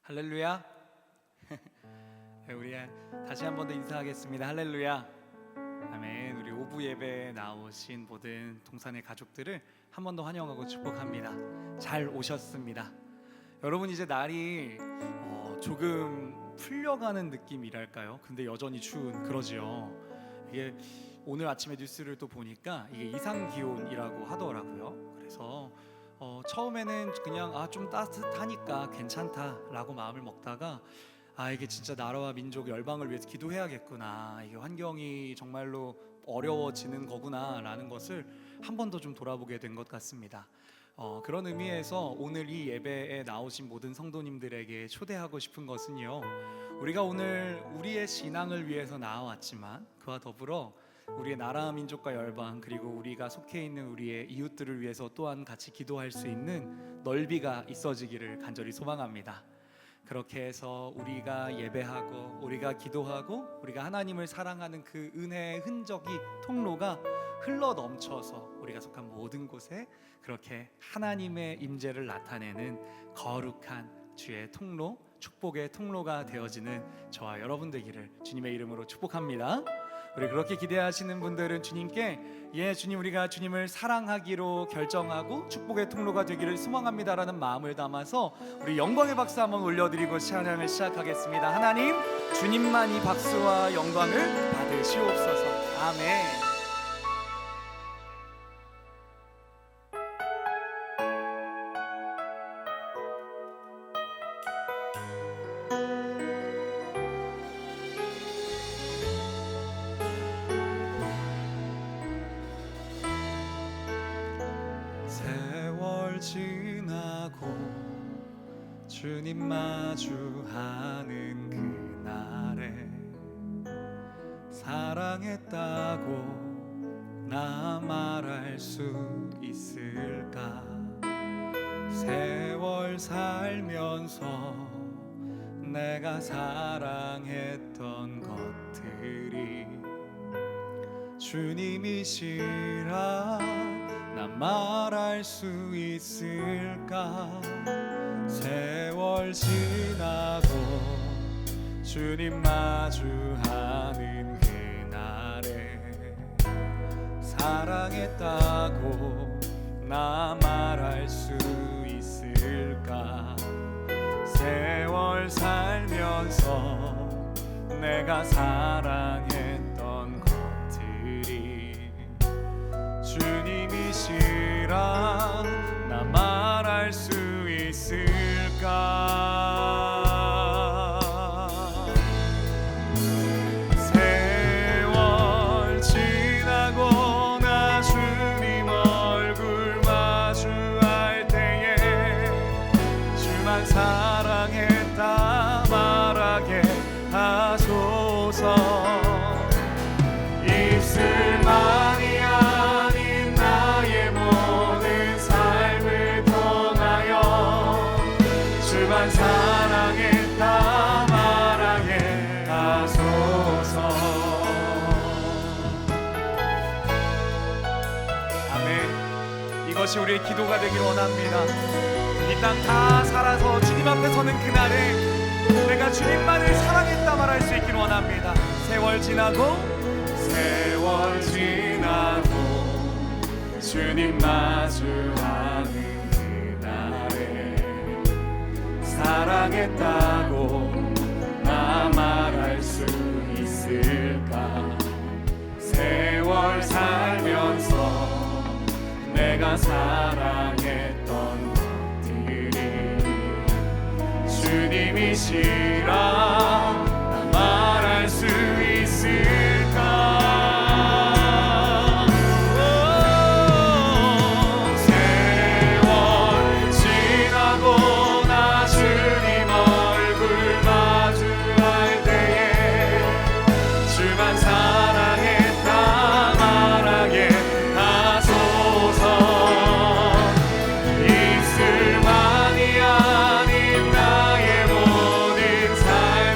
할렐루야. 우리 다시 한 번 더 인사하겠습니다. 할렐루야. 아멘. 우리 오부 예배에 나오신 모든 동산의 가족들을 한 번 더 환영하고 축복합니다. 잘 오셨습니다. 여러분, 이제 날이 조금 풀려가는 느낌이랄까요? 근데 여전히 추운 그러지요. 이게 오늘 아침에 뉴스를 또 보니까 이게 이상 기온이라고 하더라고요. 그래서 처음에는 그냥 좀 따뜻하니까 괜찮다라고 마음을 먹다가 이게 진짜 나라와 민족 열방을 위해서 기도해야겠구나, 이게 환경이 정말로 어려워지는 거구나라는 것을 한 번 더 좀 돌아보게 된 것 같습니다. 그런 의미에서 오늘 이 예배에 나오신 모든 성도님들에게 초대하고 싶은 것은요, 우리가 오늘 우리의 신앙을 위해서 나와왔지만 그와 더불어 우리의 나라 민족과 열방, 그리고 우리가 속해 있는 우리의 이웃들을 위해서 또한 같이 기도할 수 있는 넓이가 있어지기를 간절히 소망합니다. 그렇게 해서 우리가 예배하고 우리가 기도하고 우리가 하나님을 사랑하는 그 은혜의 흔적이, 통로가 흘러 넘쳐서 우리가 속한 모든 곳에 그렇게 하나님의 임재를 나타내는 거룩한 주의 통로, 축복의 통로가 되어지는 저와 여러분 되기를 주님의 이름으로 축복합니다. 우리 그렇게 기대하시는 분들은 주님께 주님, 우리가 주님을 사랑하기로 결정하고 축복의 통로가 되기를 소망합니다라는 마음을 담아서 우리 영광의 박수 한번 올려드리고 찬양을 시작하겠습니다. 하나님, 주님만 이 박수와 영광을 받으시옵소서. 아멘. 지나고 주님 마주하는 그날에 사랑했다고 나 말할 수 있을까? 세월 살면서 내가 사랑했던 것들이 주님이시라 나 말할 수 있을까? 세월 지나고 주님 마주하는 그날에 사랑했다고 나 말할 수 있을까? 세월 살면서 내가 사랑했던 것들이 주님이시라 나 말할 수 있을까? 세월 지나고 나 주님 얼굴 마주할 때에 주만 사랑했다 말하게 하소서. 입술만이 아닌 나의 모든 삶을 통하여 주만 사랑했다 말하게 하소서. 아멘. 이것이 우리의 기도가 되기를 원합니다. 이 땅 다 살아서 주님 앞에 서는 그날에 내가 주님만을 사랑했다 말할 수 있기를 원합니다. 세월 지나고 주님 마주하는 그날에 사랑했다고 나 말할 수 있을까? 세월 살면서 내가 사랑했던 것들이 주님이시라 나 말할 수 있을까? 입술만이 아닌 나의 모든 삶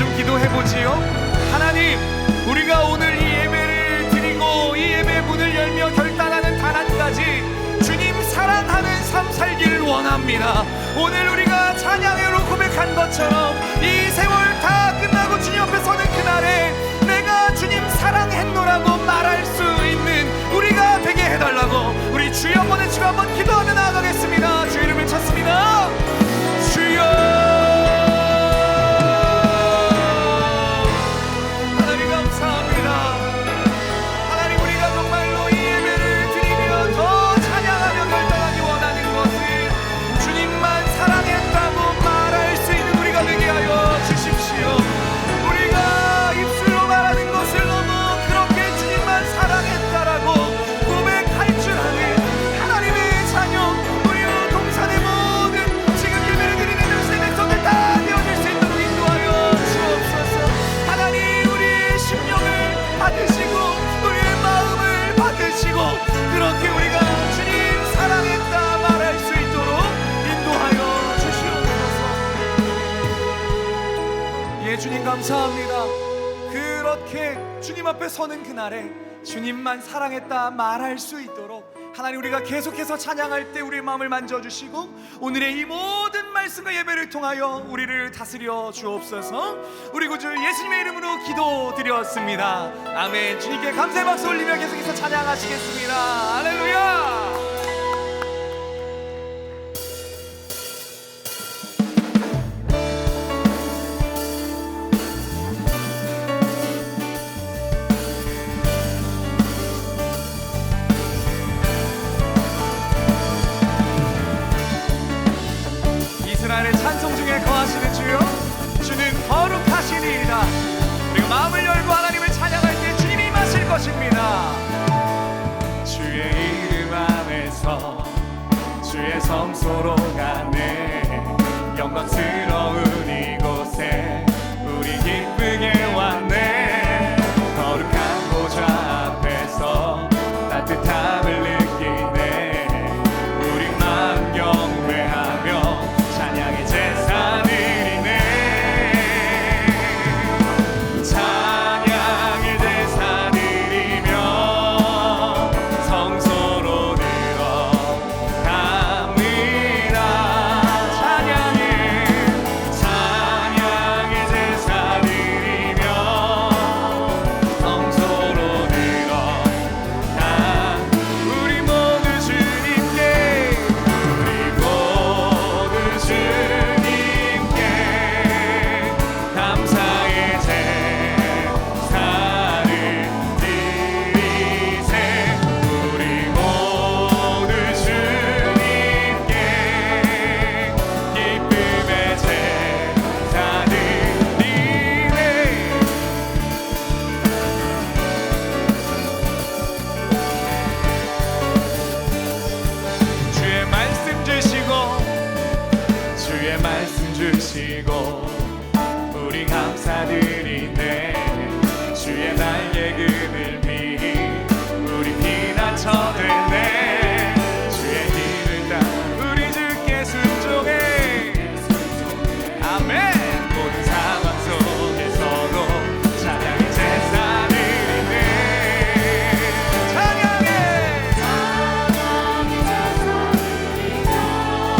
좀 기도해보지요. 하나님, 우리가 오늘 이 예배를 드리고 이 예배 문을 열며 결단하는 단 한 가지, 주님 사랑하는 삶 살기를 원합니다. 오늘 우리가 찬양으로 고백한 것처럼 이 세월 다 끝나고 주님 앞에 서는 그날에 내가 주님 사랑했노라고 말할 수 있는 우리가 되게 해달라고 우리 주여 한번 외치고 한번 기도하며 나아가겠습니다. 주의 이름을 찾습니다. 주여, 하나님 감사합니다. 하나님, 우리가 정말로 이 예배를 드리며 더 찬양하며 결단하기 원하는 것은 주님만 사랑했다고 말할 수 있는 우리가 되게 하여 주십시오. 우리가 입술로 말하는 것을 너무 그렇게 주님만 사랑했다라고 고백할 줄 아는 하나님의 자녀, 우리 동산의 모든 지금 예배를 드리는 당신의 백성들 다 되어질 수 있도록 인도하여 주옵소서. 하나님, 우리의 심령을 받으시고 우리의 마음을 받으시고 그렇게 우리가 주님 사랑했다 말할 수 있도록 인도하여 주시옵소서. 예, 주님 감사합니다. 그렇게 주님 앞에 서는 그날에 주님만 사랑했다 말할 수 있도록 하나님, 우리가 계속해서 찬양할 때 우리의 마음을 만져주시고 오늘의 이 모든 말씀과 예배를 통하여 우리를 다스려 주옵소서. 우리 구주 예수님의 이름으로 기도드렸습니다. 아멘. 주님께 감사의 박수 올리며 계속해서 찬양하시겠습니다. 할렐루야. 이스라엘의 찬송 중에 거하시는 주여, 주는 거룩하시니이다. 그리고 마음을 열고 하나님을 찬양할 때 주님이 임하실 것입니다. 주의 이름 안에서 주의 성소로 가네. 영광스러운 이곳에 우리 기쁘게 왔네. 거룩한 보좌 앞에서 따뜻함을 느끼네. 우리 마음 경배하며 찬양의 제사 드리네. 찬양의 제사 드리며 성소로 들어갑니다. 찬양의 제사 드리며 성소로 들어가. 우리 모두 주님께, 우리 모두 주님께 감사의 제사를 드리세. 우리 모두 주님께 기쁨의 제사 드리네. 주의 말씀 주시고 주의 말씀 주시고 우리 감사드리네. 주의 날개 그늘미 우리 피난처되네. 주의 힘을 다 우리 주께 순종해. 아멘. 모든 상황 속에서도 찬양의 제사 드리네. 찬양해.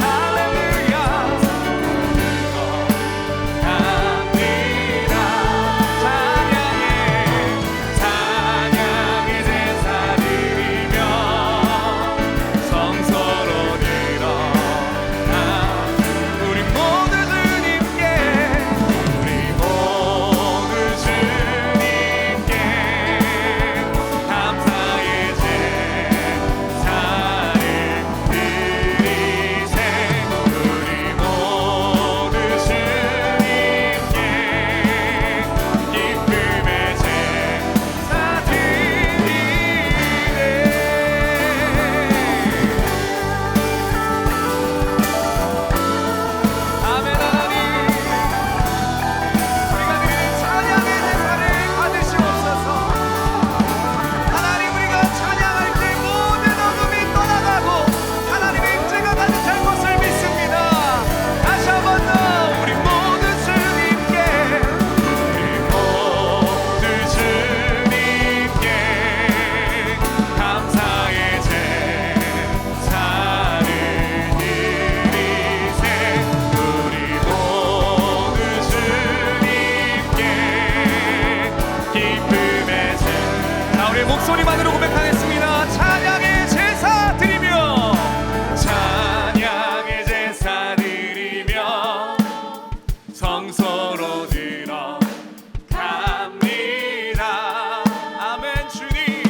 할렐루야. 갑니다. 목소리만으로 고백하겠습니다. 찬양의 제사 드리며, 찬양의 제사 드리며 성소로 들어갑니다. 아멘. 주님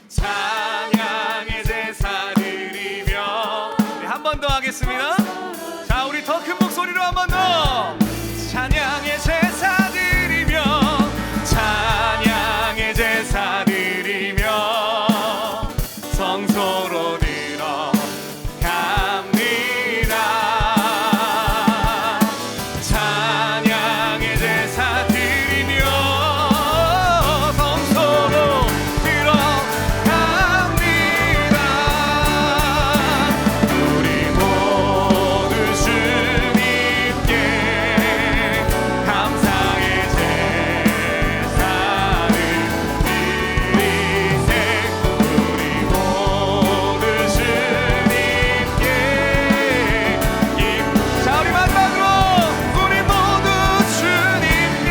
찬양의 제사 드리며, 네, 한 번 더 하겠습니다. 자, 우리 더 큰 목소리로 한 번 더. 찬양의 제사 드리며, 찬양의 제사 드리며 성소로 들어갑니다. 찬양의 제사 드리며 성소로 들어갑니다. 우리 모두 주님께 감사의 제사를 드리세. 우리 모두 주님께 자, 우리 마지막으로 우리 모두 주님께,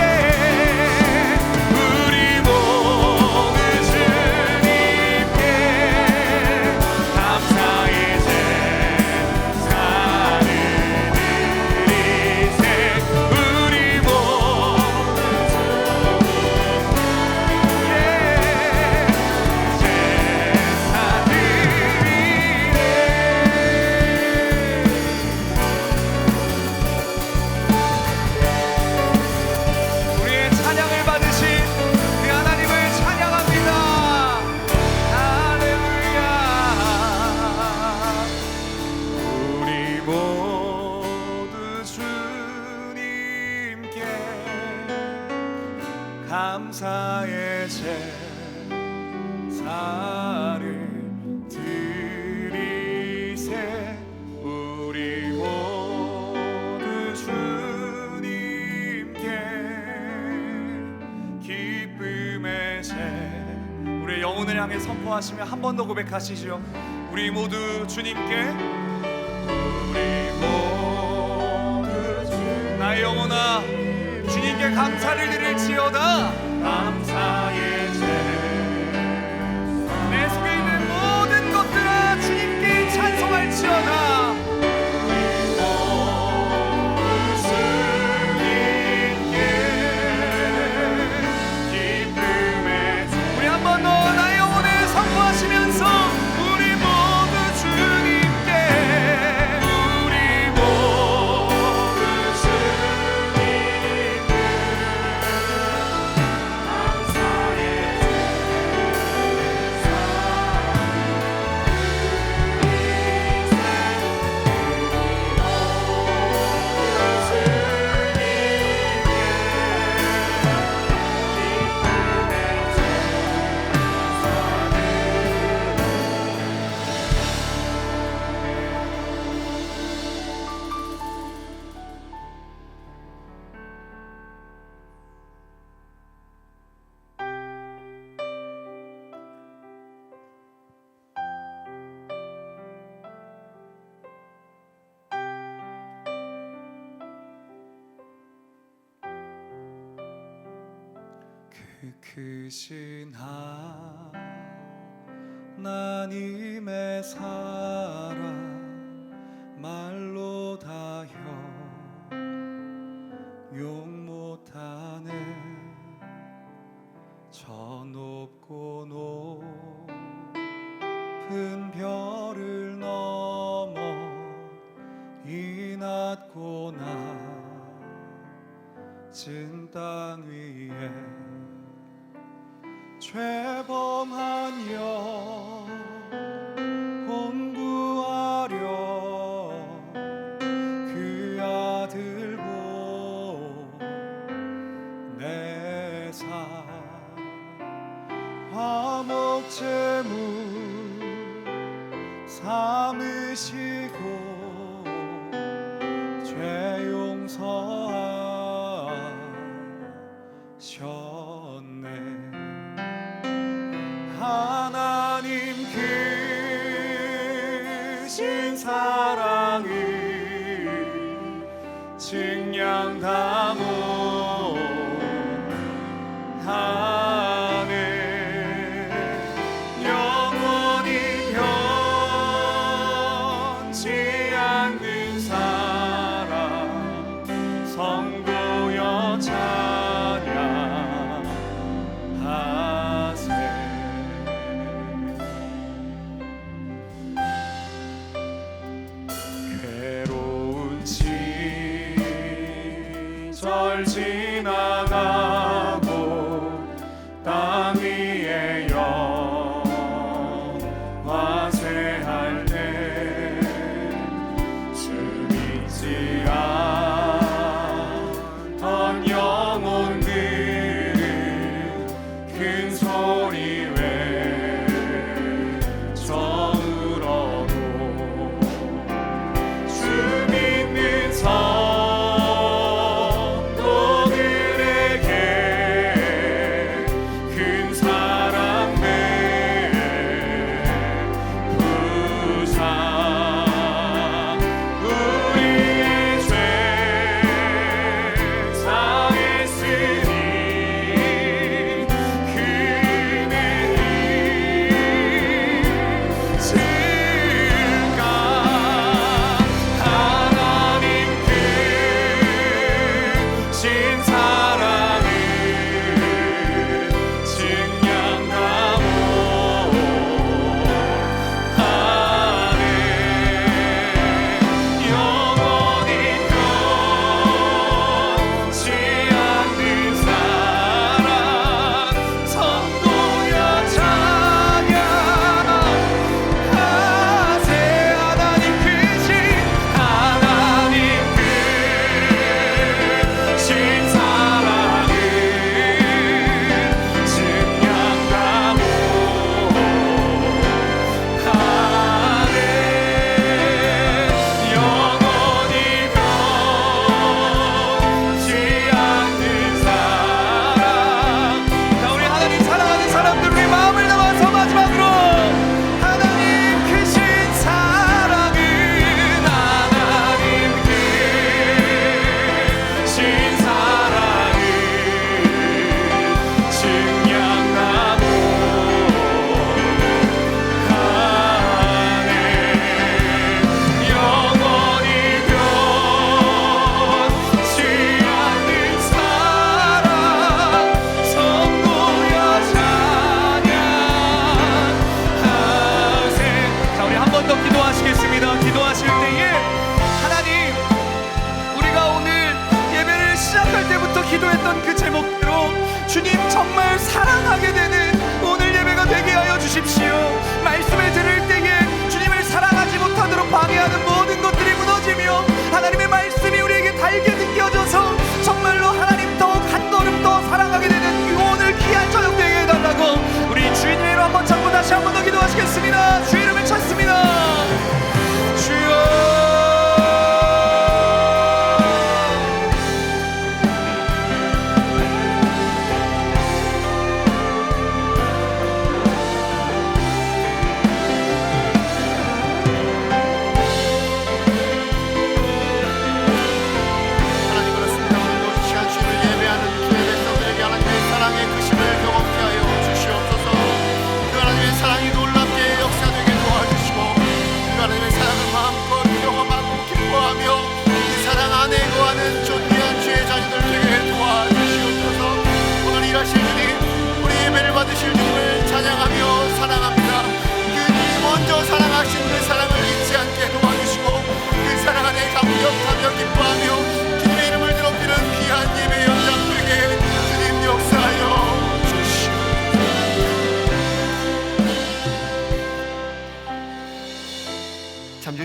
우리 모두 주님께 감사의 제사를 드리세. 우리 모두 제사 드리네. 우리의 찬양을 받으신 그 하나님을 찬양합니다. 할렐루야. 우리 모두 주님께 감사의 제사를 드리세. 우리 모두 주님께 기쁨의 제, 우리의 영혼을 향해 선포하시며 한 번 더 고백하시죠. 우리 모두 주님께, 우리 모두 나의 영혼아 주님께 감사를 드릴지어다. 감사의 내 속에 있는 모든 것들아 주님께 찬송할지어다. 우리 모두 주님께 기쁨의 우리 한 번 더 나의 영혼을 선포하시면서 우리 모두 주님께, 우리 모두 주님께 감사의 그 크신 하나님의 사랑 말로 다 용 못하네. 저 높고 높은 별을 넘어 이 낮고 낮은 땅 위에 죄범한 영혼 구하려 그 아들 보내사 화목 제물 삼으시고 죄 용서하셨네. 하나님 크신 사랑을 증량다 못하네.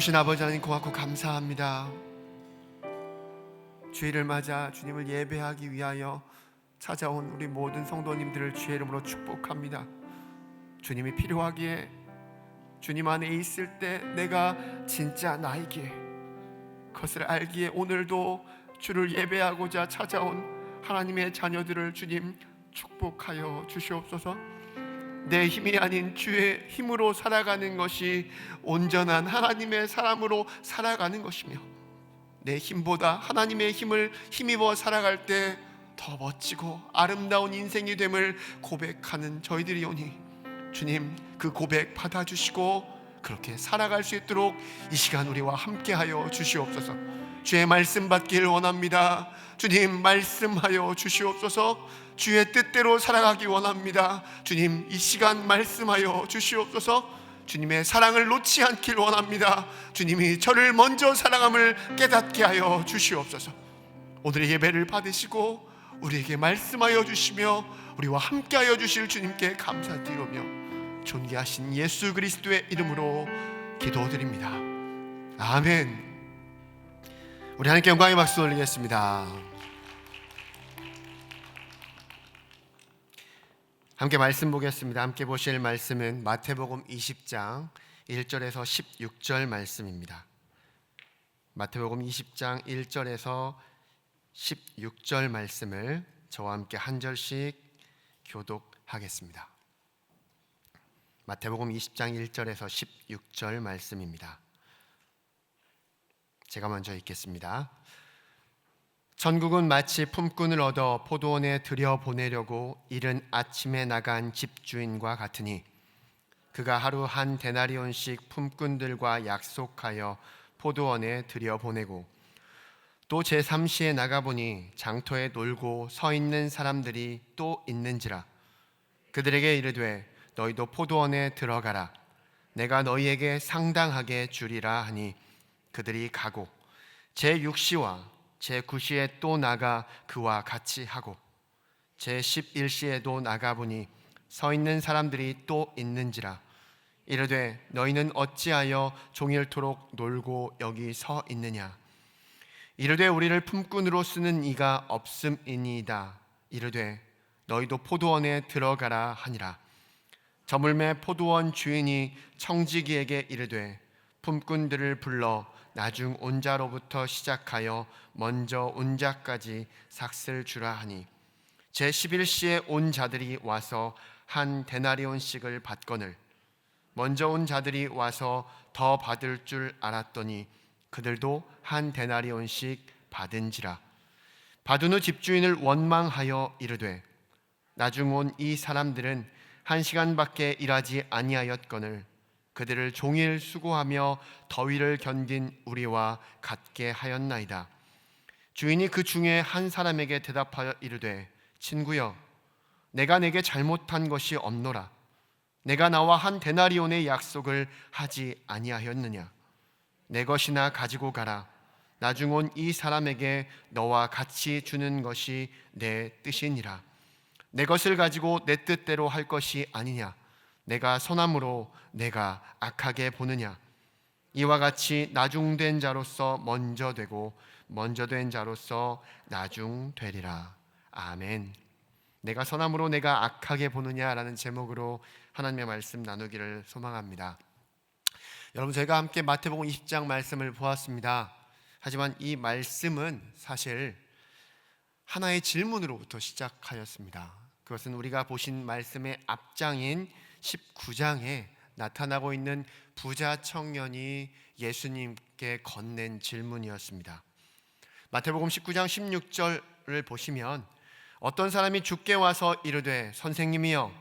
살아계신 아버지 하나님 고맙고 감사합니다. 주일을 맞아 주님을 예배하기 위하여 찾아온 우리 모든 성도님들을 주의 이름으로 축복합니다. 주님이 필요하기에, 주님 안에 있을 때 내가 진짜 나이기에, 그것을 알기에 오늘도 주를 예배하고자 찾아온 하나님의 자녀들을 주님 축복하여 주시옵소서. 내 힘이 아닌 주의 힘으로 살아가는 것이 온전한 하나님의 사람으로 살아가는 것이며, 내 힘보다 하나님의 힘을 힘입어 살아갈 때 더 멋지고 아름다운 인생이 됨을 고백하는 저희들이오니 주님 그 고백 받아주시고 그렇게 살아갈 수 있도록 이 시간 우리와 함께하여 주시옵소서. 주의 말씀 받기를 원합니다. 주님 말씀하여 주시옵소서. 주의 뜻대로 살아가기 원합니다. 주님 이 시간 말씀하여 주시옵소서. 주님의 사랑을 놓지 않길 원합니다. 주님이 저를 먼저 사랑함을 깨닫게 하여 주시옵소서. 오늘의 예배를 받으시고 우리에게 말씀하여 주시며 우리와 함께하여 주실 주님께 감사드리며 존귀하신 예수 그리스도의 이름으로 기도드립니다. 아멘. 우리 하나님께 영광의 박수 올리겠습니다. 함께 말씀 보겠습니다. 함께 보실 말씀은 마태복음 20장 1절에서 16절 말씀입니다. 마태복음 20장 1절에서 16절 말씀을 저와 함께 한 절씩 교독하겠습니다. 마태복음 20장 1절에서 16절 말씀입니다. 제가 먼저 읽겠습니다. 천국은 마치 품꾼을 얻어 포도원에 들여보내려고 이른 아침에 나간 집주인과 같으니 그가 하루 한 데나리온씩 품꾼들과 약속하여 포도원에 들여보내고 또 제3시에 나가보니 장터에 놀고 서 있는 사람들이 또 있는지라. 그들에게 이르되 너희도 포도원에 들어가라. 내가 너희에게 상당하게 주리라 하니 그들이 가고 제6시와 제9시에 또 나가 그와 같이 하고 제11시에도 나가보니 서 있는 사람들이 또 있는지라. 이르되 너희는 어찌하여 종일토록 놀고 여기 서 있느냐. 이르되 우리를 품꾼으로 쓰는 이가 없음이니이다. 이르되 너희도 포도원에 들어가라 하니라. 저물매 포도원 주인이 청지기에게 이르되 품꾼들을 불러 나중 온 자로부터 시작하여 먼저 온 자까지 삭슬 주라 하니 제11시에 온 자들이 와서 한 데나리온씩을 받거늘 먼저 온 자들이 와서 더 받을 줄 알았더니 그들도 한 데나리온씩 받은지라. 받은 후 집주인을 원망하여 이르되 나중 온 이 사람들은 1시간밖에 일하지 아니하였거늘 그들을 종일 수고하며 더위를 견딘 우리와 같게 하였나이다. 주인이 그 중에 한 사람에게 대답하여 이르되 친구여 내가 내게 잘못한 것이 없노라. 내가 나와 한 데나리온의 약속을 하지 아니하였느냐. 내 것이나 가지고 가라. 나중 온 이 사람에게 너와 같이 주는 것이 내 뜻이니라. 내 것을 가지고 내 뜻대로 할 것이 아니냐. 내가 선함으로 내가 악하게 보느냐. 이와 같이 나중된 자로서 먼저 되고 먼저 된 자로서 나중 되리라. 아멘. 내가 선함으로 내가 악하게 보느냐라는 제목으로 하나님의 말씀 나누기를 소망합니다. 여러분 저희가 함께 마태복음 20장 말씀을 보았습니다. 하지만 이 말씀은 사실 하나의 질문으로부터 시작하였습니다. 그것은 우리가 보신 말씀의 앞장인 19장에 나타나고 있는 부자 청년이 예수님께 건넨 질문이었습니다. 마태복음 19장 16절을 보시면 어떤 사람이 주께 와서 이르되 선생님이여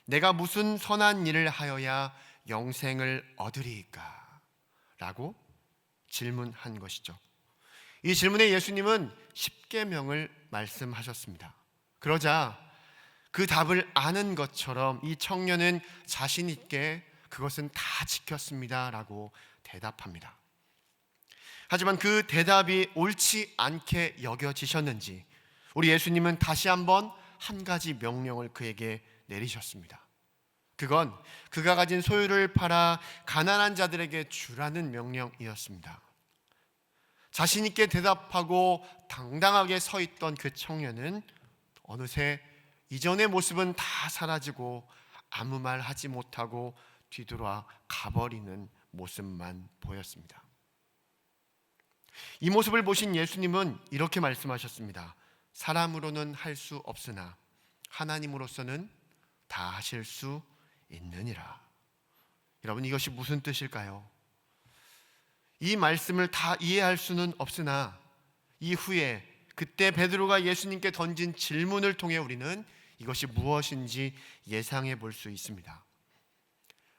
내가 무슨 선한 일을 하여야 영생을 얻으리이까? 라고 질문한 것이죠. 이 질문에 예수님은 10계명을 말씀하셨습니다. 그러자 그 답을 아는 것처럼 이 청년은 자신 있게 그것은 다 지켰습니다 라고 대답합니다. 하지만 그 대답이 옳지 않게 여겨지셨는지 우리 예수님은 다시 한번 한 가지 명령을 그에게 내리셨습니다. 그건 그가 가진 소유를 팔아 가난한 자들에게 주라는 명령이었습니다. 자신 있게 대답하고 당당하게 서 있던 그 청년은 어느새 이전의 모습은 다 사라지고 아무 말 하지 못하고 뒤돌아 가버리는 모습만 보였습니다. 이 모습을 보신 예수님은 이렇게 말씀하셨습니다. 사람으로는 할 수 없으나 하나님으로서는 다 하실 수 있느니라. 여러분, 이것이 무슨 뜻일까요? 이 말씀을 다 이해할 수는 없으나 이후에 그때 베드로가 예수님께 던진 질문을 통해 우리는 이것이 무엇인지 예상해 볼 수 있습니다.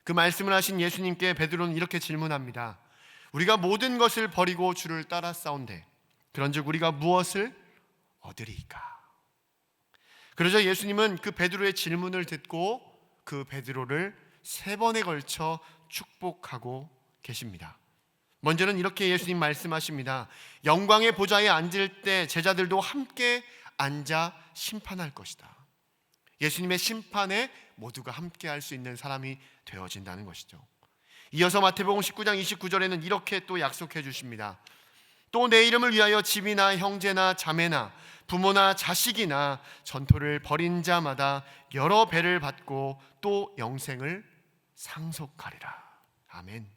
그 말씀을 하신 예수님께 베드로는 이렇게 질문합니다. 우리가 모든 것을 버리고 주를 따라 싸운대 그런즉 우리가 무엇을 얻으리이까? 그러자 예수님은 그 베드로의 질문을 듣고 그 베드로를 3번에 걸쳐 축복하고 계십니다. 먼저는 이렇게 예수님 말씀하십니다. 영광의 보좌에 앉을 때 제자들도 함께 앉아 심판할 것이다. 예수님의 심판에 모두가 함께 할 수 있는 사람이 되어진다는 것이죠. 이어서 마태복음 19장 29절에는 이렇게 또 약속해 주십니다. 또 내 이름을 위하여 집이나 형제나 자매나 부모나 자식이나 전토를 벌인 자마다 여러 배를 받고 또 영생을 상속하리라. 아멘.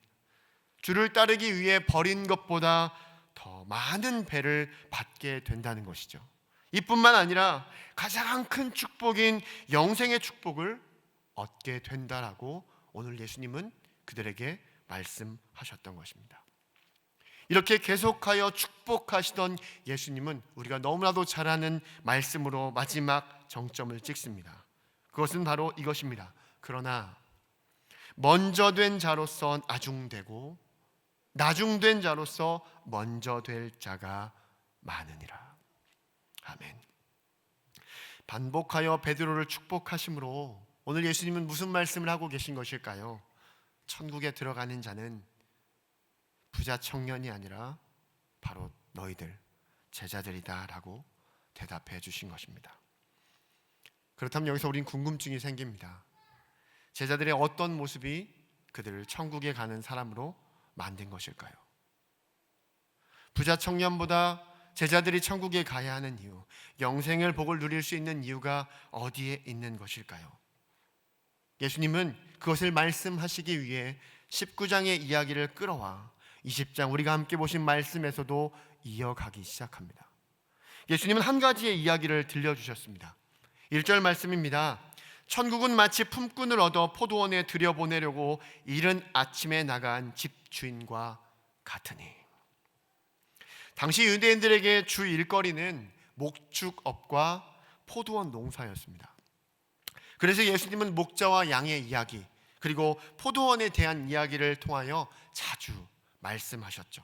주를 따르기 위해 버린 것보다 더 많은 배를 받게 된다는 것이죠. 이뿐만 아니라 가장 큰 축복인 영생의 축복을 얻게 된다라고 오늘 예수님은 그들에게 말씀하셨던 것입니다. 이렇게 계속하여 축복하시던 예수님은 우리가 너무나도 잘 아는 말씀으로 마지막 정점을 찍습니다. 그것은 바로 이것입니다. 그러나 먼저 된 자로서 나중되고 나중된 자로서 먼저 될 자가 많으니라. 아멘. 반복하여 베드로를 축복하심으로 오늘 예수님은 무슨 말씀을 하고 계신 것일까요? 천국에 들어가는 자는 부자 청년이 아니라 바로 너희들 제자들이다 라고 대답해 주신 것입니다. 그렇다면 여기서 우린 궁금증이 생깁니다. 제자들의 어떤 모습이 그들을 천국에 가는 사람으로 만든 것일까요? 부자 청년보다 제자들이 천국에 가야 하는 이유, 영생을 복을 누릴 수 있는 이유가 어디에 있는 것일까요? 예수님은 그것을 말씀하시기 위해 19장의 이야기를 끌어와 20장 우리가 함께 보신 말씀에서도 이어가기 시작합니다. 예수님은 한 가지의 이야기를 들려주셨습니다. 1절 말씀입니다. 천국은 마치 품꾼을 얻어 포도원에 들여보내려고 이른 아침에 나간 집주인과 같으니. 당시 유대인들에게 주 일거리는 목축업과 포도원 농사였습니다. 그래서 예수님은 목자와 양의 이야기 그리고 포도원에 대한 이야기를 통하여 자주 말씀하셨죠.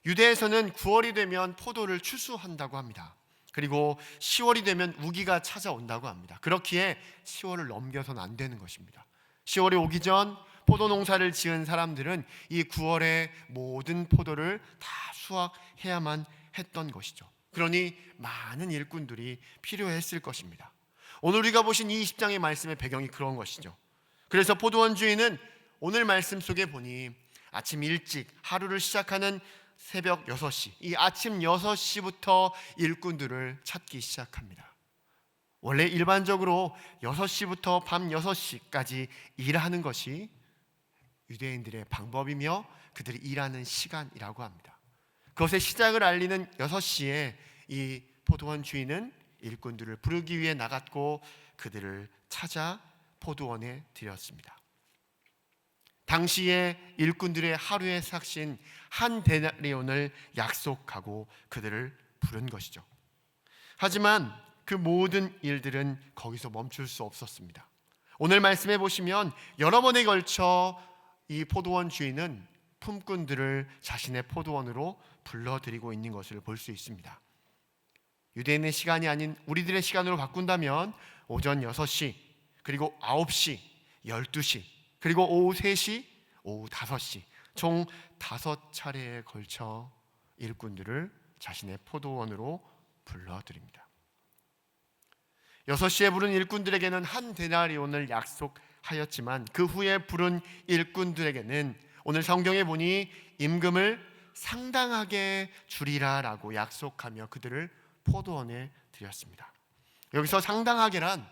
유대에서는 9월이 되면 포도를 추수한다고 합니다. 그리고 10월이 되면 우기가 찾아온다고 합니다. 그렇기에 10월을 넘겨서는 안 되는 것입니다. 10월이 오기 전 포도 농사를 지은 사람들은 이 9월에 모든 포도를 다 수확해야만 했던 것이죠. 그러니 많은 일꾼들이 필요했을 것입니다. 오늘 우리가 보신 이 20장의 말씀의 배경이 그런 것이죠. 그래서 포도원 주인은 오늘 말씀 속에 보니 아침 일찍 하루를 시작하는 새벽 6시, 이 아침 6시부터 일꾼들을 찾기 시작합니다. 원래 일반적으로 6시부터 밤 6시까지 일하는 것이 유대인들의 방법이며 그들이 일하는 시간이라고 합니다. 그것의 시작을 알리는 6시에 이 포도원 주인은 일꾼들을 부르기 위해 나갔고 그들을 찾아 포도원에 들였습니다. 당시에 일꾼들의 하루의 삭신 한 데나리온을 약속하고 그들을 부른 것이죠. 하지만 그 모든 일들은 거기서 멈출 수 없었습니다. 오늘 말씀해 보시면 여러 번에 걸쳐 이 포도원 주인은 품꾼들을 자신의 포도원으로 불러들이고 있는 것을 볼 수 있습니다. 유대인의 시간이 아닌 우리들의 시간으로 바꾼다면 오전 6시, 그리고 9시, 12시, 그리고 오후 3시, 오후 5시 총 5차례에 걸쳐 일꾼들을 자신의 포도원으로 불러들입니다. 6시에 부른 일꾼들에게는 한 데나리온을 약속하였지만 그 후에 부른 일꾼들에게는 오늘 성경에 보니 임금을 상당하게 주리라라고 약속하며 그들을 포도원에 들였습니다. 여기서 상당하게란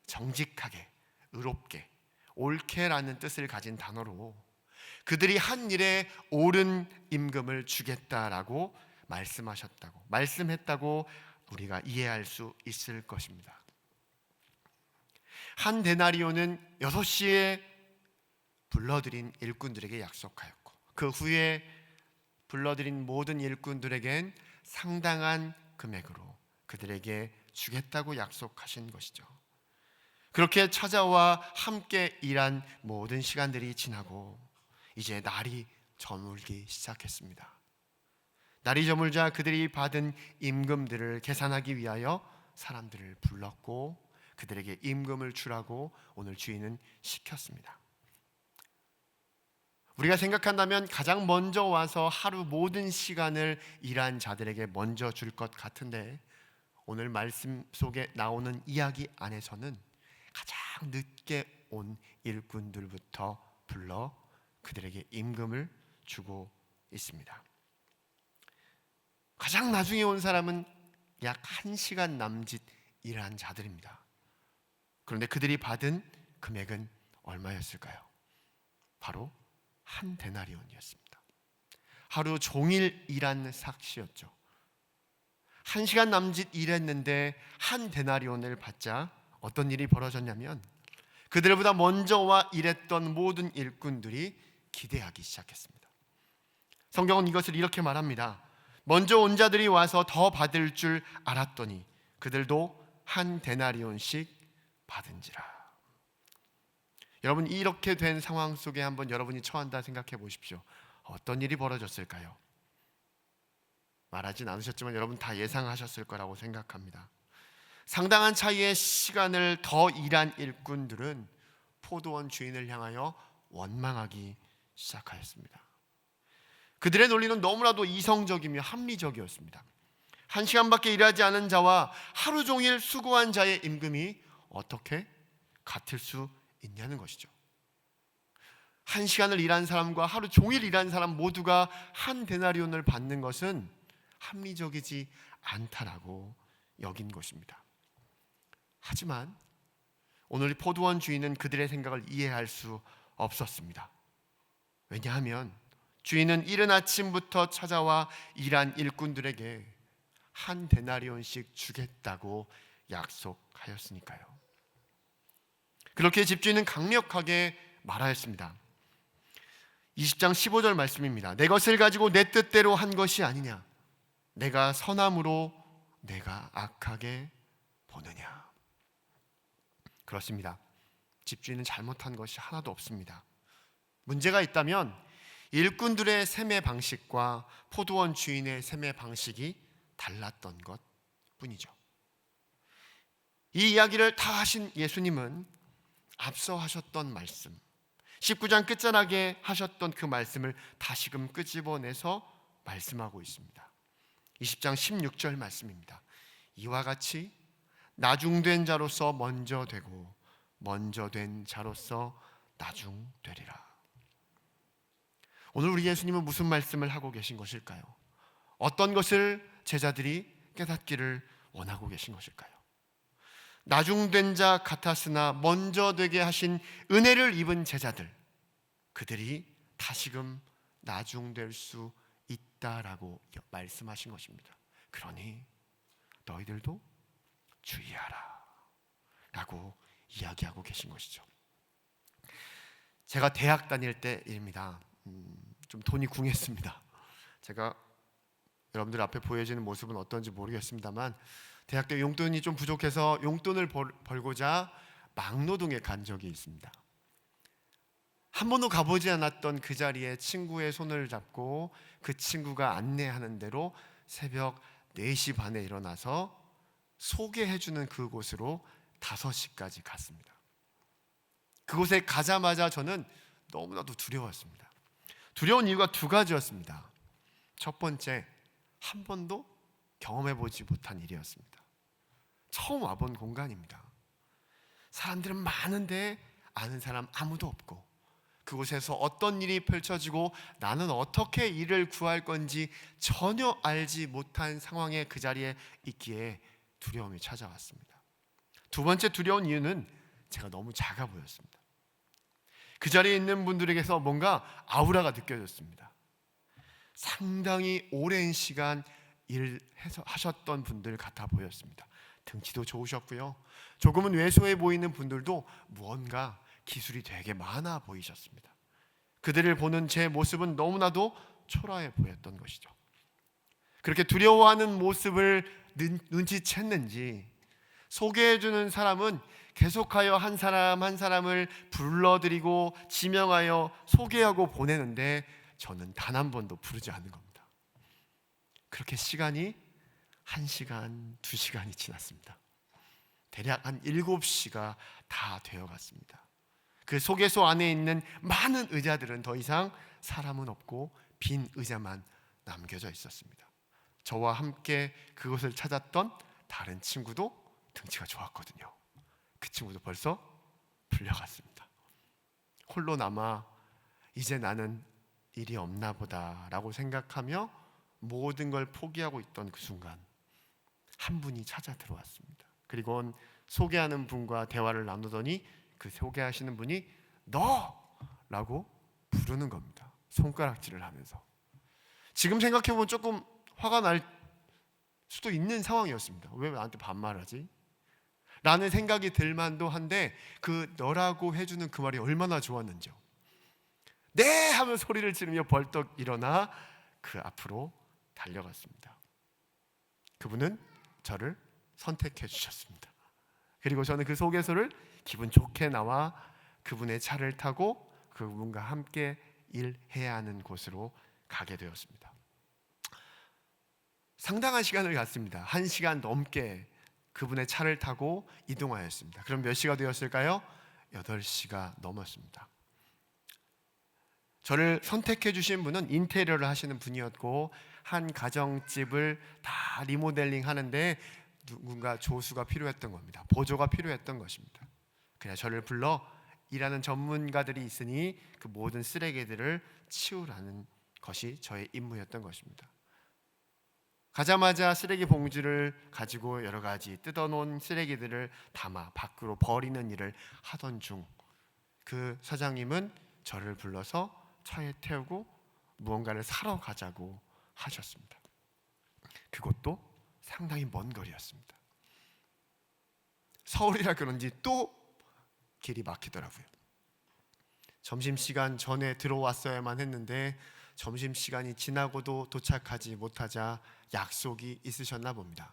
정직하게, 의롭게, 옳게라는 뜻을 가진 단어로 그들이 한 일에 옳은 임금을 주겠다라고 말씀했다고 우리가 이해할 수 있을 것입니다. 한 데나리온은 6시에 불러들인 일꾼들에게 약속하였고 그 후에 불러들인 모든 일꾼들에겐 상당한 금액으로 그들에게 주겠다고 약속하신 것이죠. 그렇게 찾아와 함께 일한 모든 시간들이 지나고 이제 날이 저물기 시작했습니다. 날이 저물자 그들이 받은 임금들을 계산하기 위하여 사람들을 불렀고 그들에게 임금을 주라고 오늘 주인은 시켰습니다. 우리가 생각한다면 가장 먼저 와서 하루 모든 시간을 일한 자들에게 먼저 줄 것 같은데 오늘 말씀 속에 나오는 이야기 안에서는 가장 늦게 온 일꾼들부터 불러 그들에게 임금을 주고 있습니다. 가장 나중에 온 사람은 약 1시간 남짓 일한 자들입니다. 그런데 그들이 받은 금액은 얼마였을까요? 바로 한 데나리온이었습니다. 하루 종일 일한 삭시였죠. 1시간 남짓 일했는데 한 데나리온을 받자 어떤 일이 벌어졌냐면 그들보다 먼저 와 일했던 모든 일꾼들이 기대하기 시작했습니다. 성경은 이것을 이렇게 말합니다. 먼저 온 자들이 와서 더 받을 줄 알았더니 그들도 한 데나리온씩 받은지라. 여러분, 이렇게 된 상황 속에 한번 여러분이 처한다 생각해 보십시오. 어떤 일이 벌어졌을까요? 말하진 않으셨지만 여러분 다 예상하셨을 거라고 생각합니다. 상당한 차이의 시간을 더 일한 일꾼들은 포도원 주인을 향하여 원망하기 시작하였습니다. 그들의 논리는 너무나도 이성적이며 합리적이었습니다. 1시간밖에 일하지 않은 자와 하루 종일 수고한 자의 임금이 어떻게 같을 수 있냐는 것이죠. 1시간을 일한 사람과 하루 종일 일한 사람 모두가 한 데나리온을 받는 것은 합리적이지 않다라고 여긴 것입니다. 하지만 오늘 포도원 주인은 그들의 생각을 이해할 수 없었습니다. 왜냐하면 주인은 이른 아침부터 찾아와 일한 일꾼들에게 한 데나리온씩 주겠다고 약속하였으니까요. 그렇게 집주인은 강력하게 말하였습니다. 20장 15절 말씀입니다. 내 것을 가지고 내 뜻대로 한 것이 아니냐? 내가 선함으로 내가 악하게 보느냐? 그렇습니다. 집주인은 잘못한 것이 하나도 없습니다. 문제가 있다면 일꾼들의 세매 방식과 포도원 주인의 세매 방식이 달랐던 것 뿐이죠. 이 이야기를 다 하신 예수님은 앞서 하셨던 말씀, 19장 끝자락에 하셨던 그 말씀을 다시금 끄집어내서 말씀하고 있습니다. 20장 16절 말씀입니다. 이와 같이 나중된 자로서 먼저 되고 먼저 된 자로서 나중되리라. 오늘 우리 예수님은 무슨 말씀을 하고 계신 것일까요? 어떤 것을 제자들이 깨닫기를 원하고 계신 것일까요? 나중된 자 같았으나 먼저 되게 하신 은혜를 입은 제자들, 그들이 다시금 나중될 수 있다라고 말씀하신 것입니다. 그러니 너희들도 주의하라 라고 이야기하고 계신 것이죠. 제가 대학 다닐 때 일입니다. 좀 돈이 궁했습니다. 제가 여러분들 앞에 보여지는 모습은 어떤지 모르겠습니다만 대학 때 용돈이 좀 부족해서 용돈을 벌고자 막노동에 간 적이 있습니다. 한 번도 가보지 않았던 그 자리에 친구의 손을 잡고 그 친구가 안내하는 대로 새벽 4시 반에 일어나서 소개해주는 그곳으로 5시까지 갔습니다. 그곳에 가자마자 저는 너무나도 두려웠습니다. 두려운 이유가 2가지였습니다. 첫 번째, 한 번도 경험해보지 못한 일이었습니다. 처음 와본 공간입니다. 사람들은 많은데 아는 사람 아무도 없고, 그곳에서 어떤 일이 펼쳐지고 나는 어떻게 일을 구할 건지 전혀 알지 못한 상황에 그 자리에 있기에 두려움이 찾아왔습니다. 두 번째 두려운 이유는 제가 너무 작아 보였습니다. 그 자리에 있는 분들에게서 뭔가 아우라가 느껴졌습니다. 상당히 오랜 시간 일하셨던 분들 같아 보였습니다. 등치도 좋으셨고요, 조금은 왜소해 보이는 분들도 무언가 기술이 되게 많아 보이셨습니다. 그들을 보는 제 모습은 너무나도 초라해 보였던 것이죠. 그렇게 두려워하는 모습을 눈치챘는지 소개해주는 사람은 계속하여 한 사람 한 사람을 불러들이고 지명하여 소개하고 보내는데 저는 단 한 번도 부르지 않은 겁니다. 그렇게 시간이 1시간, 2시간이 지났습니다. 대략 한 7시가 다 되어갔습니다. 그 소개소 안에 있는 많은 의자들은 더 이상 사람은 없고 빈 의자만 남겨져 있었습니다. 저와 함께 그곳을 찾았던 다른 친구도 등치가 좋았거든요. 그 친구도 벌써 불려갔습니다. 홀로 남아 이제 나는 일이 없나 보다라고 생각하며 모든 걸 포기하고 있던 그 순간 한 분이 찾아 들어왔습니다. 그리고 소개하는 분과 대화를 나누더니 그 소개하시는 분이 너라고 부르는 겁니다. 손가락질을 하면서. 지금 생각해보면 조금 화가 날 수도 있는 상황이었습니다. 왜 나한테 반말하지? 라는 생각이 들만도 한데 그 너라고 해주는 그 말이 얼마나 좋았는지요. 네! 하며 소리를 지르며 벌떡 일어나 그 앞으로 달려갔습니다. 그분은 저를 선택해 주셨습니다. 그리고 저는 그 소개소를 기분 좋게 나와 그분의 차를 타고 그분과 함께 일해야 하는 곳으로 가게 되었습니다. 상당한 시간을 갔습니다. 1시간 넘게 그분의 차를 타고 이동하였습니다. 그럼 몇 시가 되었을까요? 8시가 넘었습니다. 저를 선택해 주신 분은 인테리어를 하시는 분이었고 한 가정집을 다 리모델링 하는데 누군가 조수가 필요했던 겁니다. 보조가 필요했던 것입니다. 그래서 저를 불러 일하는 전문가들이 있으니 그 모든 쓰레기들을 치우라는 것이 저의 임무였던 것입니다. 가자마자 쓰레기 봉지를 가지고 여러 가지 뜯어놓은 쓰레기들을 담아 밖으로 버리는 일을 하던 중 그 사장님은 저를 불러서 차에 태우고 무언가를 사러 가자고 하셨습니다. 그것도 상당히 먼 거리였습니다. 서울이라 그런지 또 길이 막히더라고요. 점심시간 전에 들어왔어야만 했는데 점심시간이 지나고도 도착하지 못하자 약속이 있으셨나 봅니다.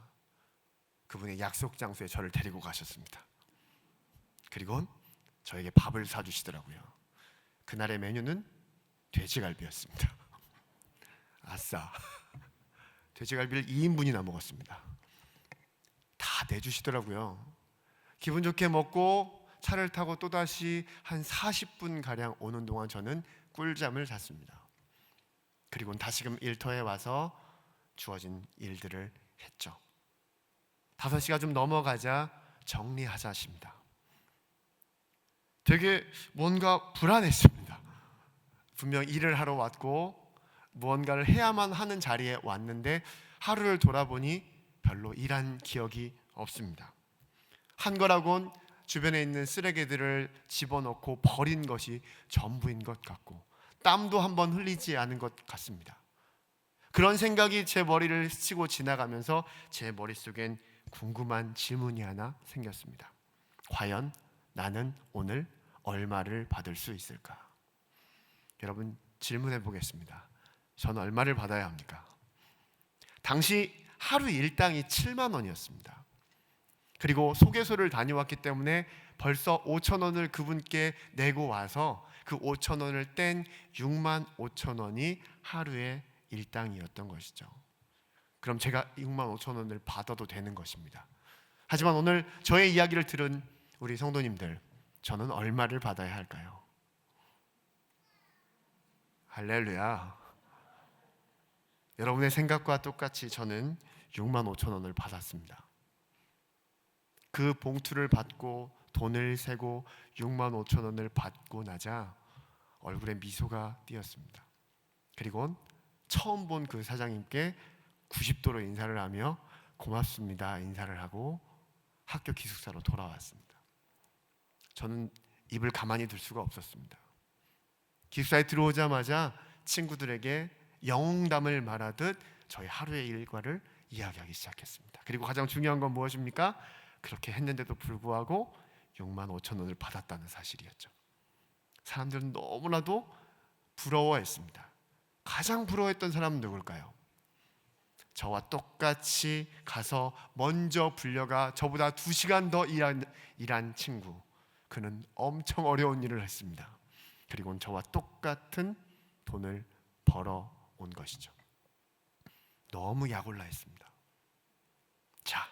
그분의 약속 장소에 저를 데리고 가셨습니다. 그리고 저에게 밥을 사주시더라고요. 그날의 메뉴는 돼지갈비였습니다. 아싸, 돼지갈비를 2인분이나 먹었습니다. 다 내주시더라고요. 기분 좋게 먹고 차를 타고 또다시 한 40분가량 오는 동안 저는 꿀잠을 잤습니다. 그리고 다시금 일터에 와서 주어진 일들을 했죠. 5시가 좀 넘어가자 정리하자 하십니다. 되게 뭔가 불안했습니다. 분명 일을 하러 왔고 무언가를 해야만 하는 자리에 왔는데 하루를 돌아보니 별로 일한 기억이 없습니다. 한 거라곤 주변에 있는 쓰레기들을 집어넣고 버린 것이 전부인 것 같고 땀도 한번 흘리지 않은 것 같습니다. 그런 생각이 제 머리를 스치고 지나가면서 제 머릿속엔 궁금한 질문이 하나 생겼습니다. 과연 나는 오늘 얼마를 받을 수 있을까? 여러분 질문해 보겠습니다. 저는 얼마를 받아야 합니까? 당시 하루 일당이 7만 원이었습니다. 그리고 소개소를 다녀왔기 때문에 벌써 5천 원을 그분께 내고 와서 그 5천 원을 뗀 6만 5천 원이 하루의 일당이었던 것이죠. 그럼 제가 6만 5천 원을 받아도 되는 것입니다. 하지만 오늘 저의 이야기를 들은 우리 성도님들, 저는 얼마를 받아야 할까요? 할렐루야. 여러분의 생각과 똑같이 저는 6만 5천 원을 받았습니다. 그 봉투를 받고 돈을 세고 6만 5천 원을 받고 나자 얼굴에 미소가 띄었습니다. 그리고 처음 본 그 사장님께 90도로 인사를 하며 고맙습니다 인사를 하고 학교 기숙사로 돌아왔습니다. 저는 입을 가만히 둘 수가 없었습니다. 기숙사에 들어오자마자 친구들에게 영웅담을 말하듯 저희 하루의 일과를 이야기하기 시작했습니다. 그리고 가장 중요한 건 무엇입니까? 그렇게 했는데도 불구하고 6만 5천 원을 받았다는 사실이었죠. 사람들은 너무나도 부러워했습니다. 가장 부러워했던 사람은 누굴까요? 저와 똑같이 가서 먼저 불려가 저보다 2시간 더 일한 친구. 그는 엄청 어려운 일을 했습니다. 그리고 저와 똑같은 돈을 벌어온 것이죠. 너무 약올라했습니다. 자,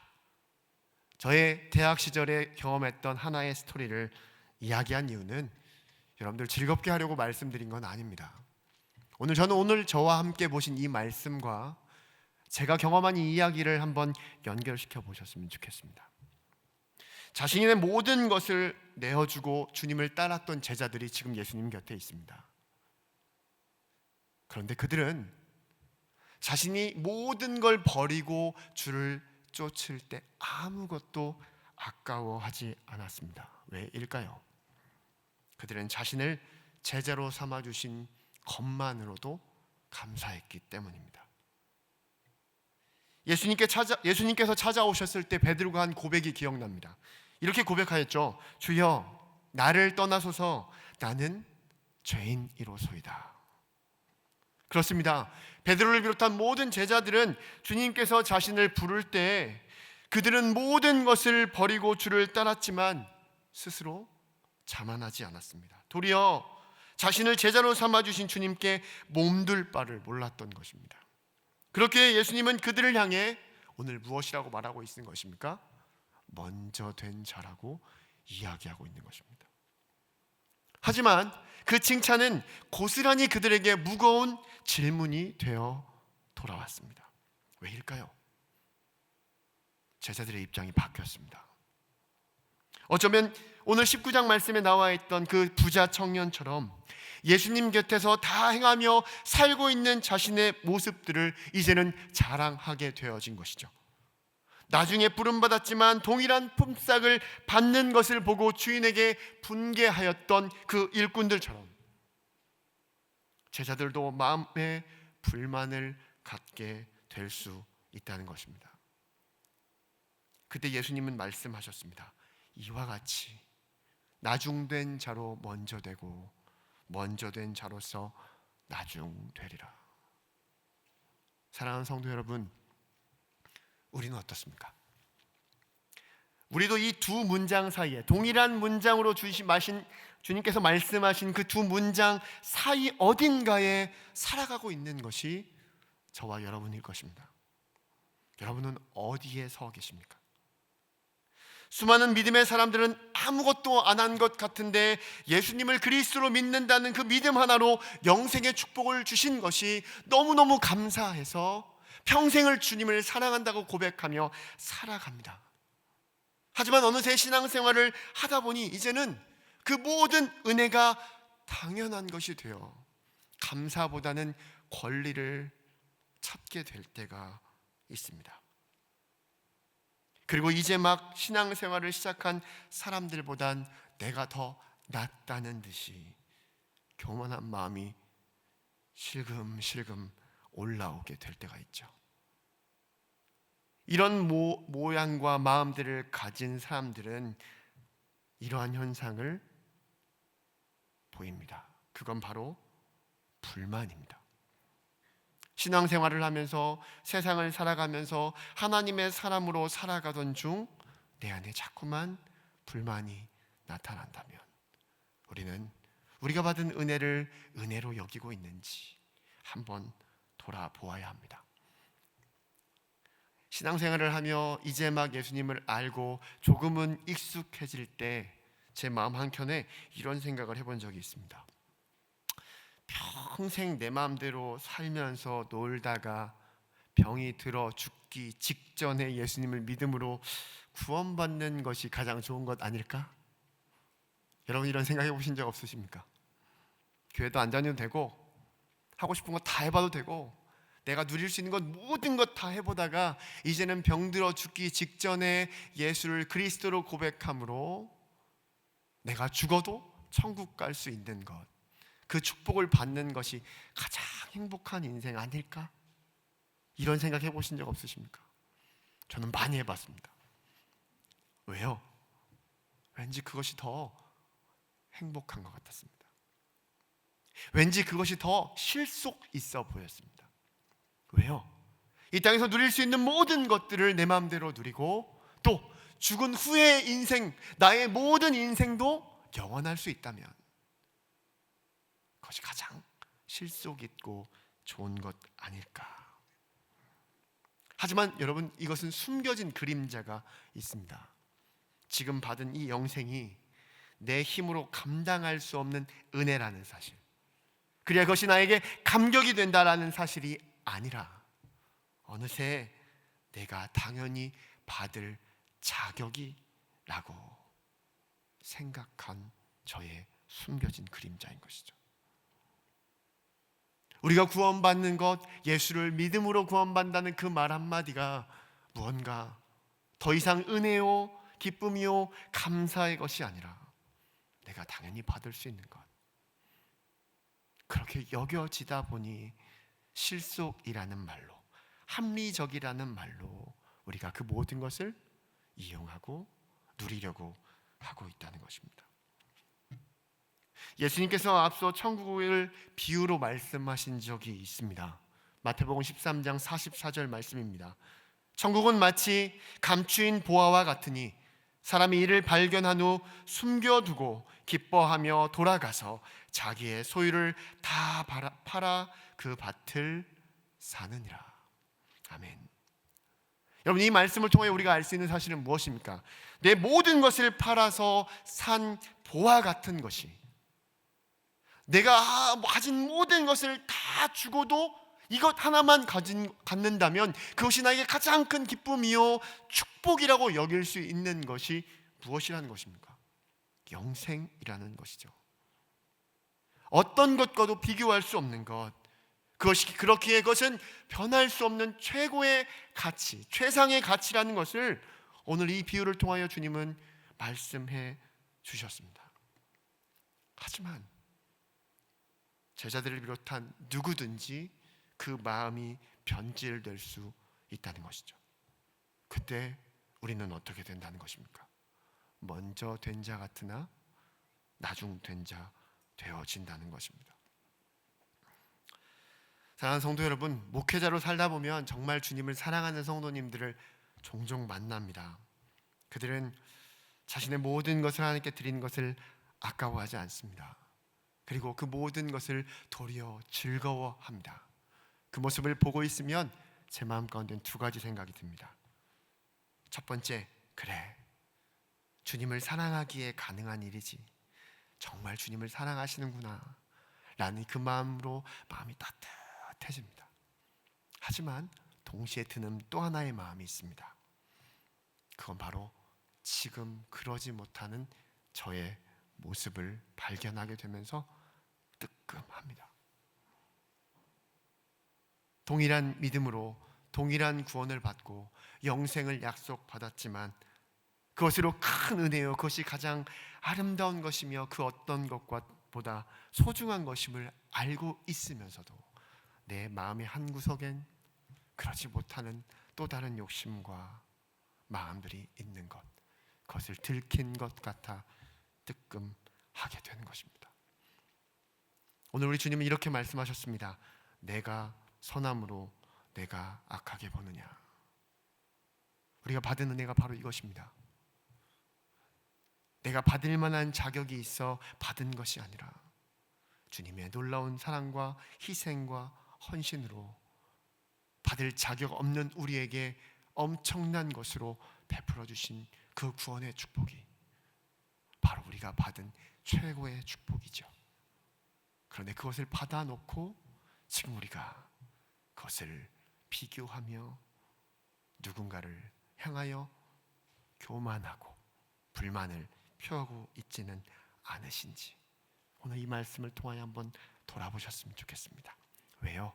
저의 대학 시절에 경험했던 하나의 스토리를 이야기한 이유는 여러분들 즐겁게 하려고 말씀드린 건 아닙니다. 오늘 저와 함께 보신 이 말씀과 제가 경험한 이 이야기를 한번 연결시켜 보셨으면 좋겠습니다. 자신의 모든 것을 내어주고 주님을 따랐던 제자들이 지금 예수님 곁에 있습니다. 그런데 그들은 자신이 모든 걸 버리고 주를 쫓을 때 아무것도 아까워하지 않았습니다. 왜일까요? 그들은 자신을 제자로 삼아주신 것만으로도 감사했기 때문입니다. 예수님께서 찾아오셨을 때 베드로가 한 고백이 기억납니다. 이렇게 고백하였죠. 주여, 나를 떠나소서, 나는 죄인이로소이다. 그렇습니다. 베드로를 비롯한 모든 제자들은 주님께서 자신을 부를 때 그들은 모든 것을 버리고 주를 따랐지만 스스로 자만하지 않았습니다. 도리어 자신을 제자로 삼아주신 주님께 몸둘 바를 몰랐던 것입니다. 그렇게 예수님은 그들을 향해 오늘 무엇이라고 말하고 있는 것입니까? 먼저 된 자라고 이야기하고 있는 것입니다. 하지만 그 칭찬은 고스란히 그들에게 무거운 질문이 되어 돌아왔습니다. 왜일까요? 제자들의 입장이 바뀌었습니다. 어쩌면 오늘 19장 말씀에 나와 있던 그 부자 청년처럼 예수님 곁에서 다 행하며 살고 있는 자신의 모습들을 이제는 자랑하게 되어진 것이죠. 나중에 부름받았지만 동일한 품삯을 받는 것을 보고 주인에게 분개하였던 그 일꾼들처럼 제자들도 마음에 불만을 갖게 될 수 있다는 것입니다. 그때 예수님은 말씀하셨습니다. 이와 같이 나중된 자로 먼저 되고 먼저 된 자로서 나중되리라. 사랑하는 성도 여러분, 우리는 어떻습니까? 우리도 이 두 문장 사이에 동일한 문장으로 주님께서 말씀하신 그 두 문장 사이 어딘가에 살아가고 있는 것이 저와 여러분일 것입니다. 여러분은 어디에 서 계십니까? 수많은 믿음의 사람들은 아무것도 안 한 것 같은데 예수님을 그리스도로 믿는다는 그 믿음 하나로 영생의 축복을 주신 것이 너무너무 감사해서 평생을 주님을 사랑한다고 고백하며 살아갑니다. 하지만 어느새 신앙생활을 하다 보니 이제는 그 모든 은혜가 당연한 것이 되어 감사보다는 권리를 찾게 될 때가 있습니다. 그리고 이제 막 신앙생활을 시작한 사람들보단 내가 더 낫다는 듯이 교만한 마음이 실금실금 올라오게 될 때가 있죠. 이런 모양과 마음들을 가진 사람들은 이러한 현상을 보입니다. 그건 바로 불만입니다. 신앙생활을 하면서 세상을 살아가면서 하나님의 사람으로 살아가던 중 내 안에 자꾸만 불만이 나타난다면 우리는 우리가 받은 은혜를 은혜로 여기고 있는지 한번 돌아보아야 합니다. 신앙생활을 하며 이제 막 예수님을 알고 조금은 익숙해질 때 제 마음 한켠에 이런 생각을 해본 적이 있습니다. 평생 내 마음대로 살면서 놀다가 병이 들어 죽기 직전에 예수님을 믿음으로 구원받는 것이 가장 좋은 것 아닐까? 여러분 이런 생각해 보신 적 없으십니까? 교회도 안 다녀도 되고 하고 싶은 거 다 해봐도 되고 내가 누릴 수 있는 것 모든 것 다 해보다가 이제는 병들어 죽기 직전에 예수를 그리스도로 고백함으로 내가 죽어도 천국 갈 수 있는 것, 그 축복을 받는 것이 가장 행복한 인생 아닐까? 이런 생각 해보신 적 없으십니까? 저는 많이 해봤습니다. 왜요? 왠지 그것이 더 행복한 것 같았습니다. 왠지 그것이 더 실속 있어 보였습니다. 왜요? 이 땅에서 누릴 수 있는 모든 것들을 내 마음대로 누리고 또 죽은 후의 인생, 나의 모든 인생도 영원할 수 있다면 그것이 가장 실속 있고 좋은 것 아닐까. 하지만 여러분, 이것은 숨겨진 그림자가 있습니다. 지금 받은 이 영생이 내 힘으로 감당할 수 없는 은혜라는 사실, 그래야 그것이 나에게 감격이 된다라는 사실이 아니라 어느새 내가 당연히 받을 자격이라고 생각한 저의 숨겨진 그림자인 것이죠. 우리가 구원받는 것, 예수를 믿음으로 구원받는다는 그 말 한마디가 무언가 더 이상 은혜요, 기쁨이요, 감사의 것이 아니라 내가 당연히 받을 수 있는 것, 그렇게 여겨지다 보니 실속이라는 말로, 합리적이라는 말로 우리가 그 모든 것을 이용하고 누리려고 하고 있다는 것입니다. 예수님께서 앞서 천국을 비유로 말씀하신 적이 있습니다. 마태복음 13장 44절 말씀입니다. 천국은 마치 감추인 보화와 같으니 사람이 이를 발견한 후 숨겨두고 기뻐하며 돌아가서 자기의 소유를 다 팔아 그 밭을 사느니라. 아멘. 여러분, 이 말씀을 통해 우리가 알 수 있는 사실은 무엇입니까? 내 모든 것을 팔아서 산 보화 같은 것이, 내가 가진 모든 것을 다 주고도 이것 하나만 갖는다면 그것이 나에게 가장 큰 기쁨이요 축복이라고 여길 수 있는 것이 무엇이라는 것입니까? 영생이라는 것이죠. 어떤 것과도 비교할 수 없는 것, 그것이 그렇기에 그것은 변할 수 없는 최고의 가치, 최상의 가치라는 것을 오늘 이 비유를 통하여 주님은 말씀해 주셨습니다. 하지만 제자들을 비롯한 누구든지 그 마음이 변질될 수 있다는 것이죠. 그때 우리는 어떻게 된다는 것입니까? 먼저 된 자 같으나 나중 된 자 되어진다는 것입니다. 사랑하는 성도 여러분, 목회자로 살다 보면 정말 주님을 사랑하는 성도님들을 종종 만납니다. 그들은 자신의 모든 것을 하나님께 드리는 것을 아까워하지 않습니다. 그리고 그 모든 것을 도리어 즐거워합니다. 그 모습을 보고 있으면 제 마음 가운데는 두 가지 생각이 듭니다. 첫 번째, 그래, 주님을 사랑하기에 가능한 일이지, 정말 주님을 사랑하시는구나 라는 그 마음으로 마음이 따뜻해집니다. 하지만 동시에 드는 또 하나의 마음이 있습니다. 그건 바로 지금 그러지 못하는 저의 모습을 발견하게 되면서 뜨끔합니다. 동일한 믿음으로 동일한 구원을 받고 영생을 약속받았지만 그것으로 큰 은혜요, 그것이 가장 아름다운 것이며 그 어떤 것보다 소중한 것임을 알고 있으면서도 내 마음의 한 구석엔 그러지 못하는 또 다른 욕심과 마음들이 있는 것, 그것을 들킨 것 같아 뜨끔하게 되는 것입니다. 오늘 우리 주님은 이렇게 말씀하셨습니다. 내가 선함으로 내가 악하게 보느냐. 우리가 받은 은혜가 바로 이것입니다. 내가 받을 만한 자격이 있어 받은 것이 아니라 주님의 놀라운 사랑과 희생과 헌신으로 받을 자격 없는 우리에게 엄청난 것으로 베풀어 주신 그 구원의 축복이 바로 우리가 받은 최고의 축복이죠. 그런데 그것을 받아놓고 지금 우리가 그것을 비교하며 누군가를 향하여 교만하고 불만을 표하고 있지는 않으신지 오늘 이 말씀을 통하여 한번 돌아보셨으면 좋겠습니다. 왜요?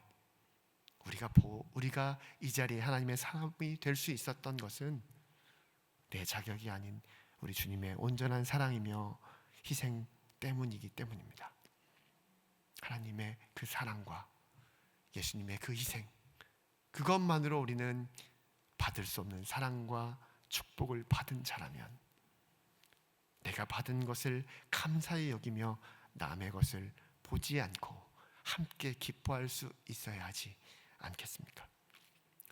우리가 이 자리에 하나님의 사람이 될 수 있었던 것은 내 자격이 아닌 우리 주님의 온전한 사랑이며 희생 때문이기 때문입니다. 하나님의 그 사랑과 예수님의 그 희생, 그것만으로 우리는 받을 수 없는 사랑과 축복을 받은 자라면 내가 받은 것을 감사히 여기며 남의 것을 보지 않고 함께 기뻐할 수 있어야 하지 않겠습니까?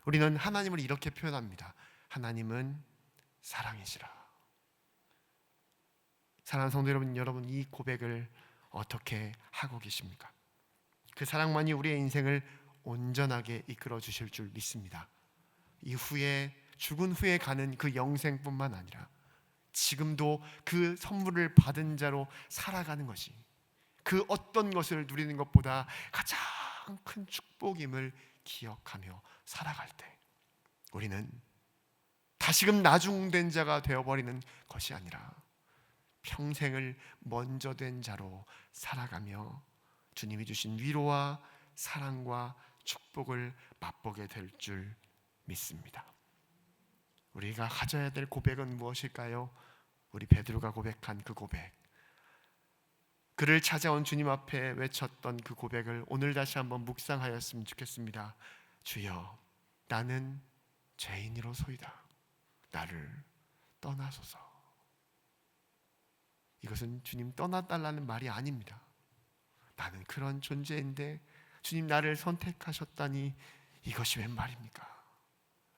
우리는 하나님을 이렇게 표현합니다. 하나님은 사랑이시라. 사랑하는 성도 여러분, 이 고백을 어떻게 하고 계십니까? 그 사랑만이 우리의 인생을 온전하게 이끌어 주실 줄 믿습니다. 이후에 죽은 후에 가는 그 영생뿐만 아니라 지금도 그 선물을 받은 자로 살아가는 것이 그 어떤 것을 누리는 것보다 가장 큰 축복임을 기억하며 살아갈 때 우리는 다시금 나중된 자가 되어버리는 것이 아니라 평생을 먼저 된 자로 살아가며 주님이 주신 위로와 사랑과 축복을 맛보게 될 줄 믿습니다. 우리가 가져야 될 고백은 무엇일까요? 우리 베드로가 고백한 그 고백, 그를 찾아온 주님 앞에 외쳤던 그 고백을 오늘 다시 한번 묵상하였으면 좋겠습니다. 주여, 나는 죄인이로소이다. 나를 떠나소서. 이것은 주님 떠나달라는 말이 아닙니다. 나는 그런 존재인데 주님 나를 선택하셨다니 이것이 웬 말입니까?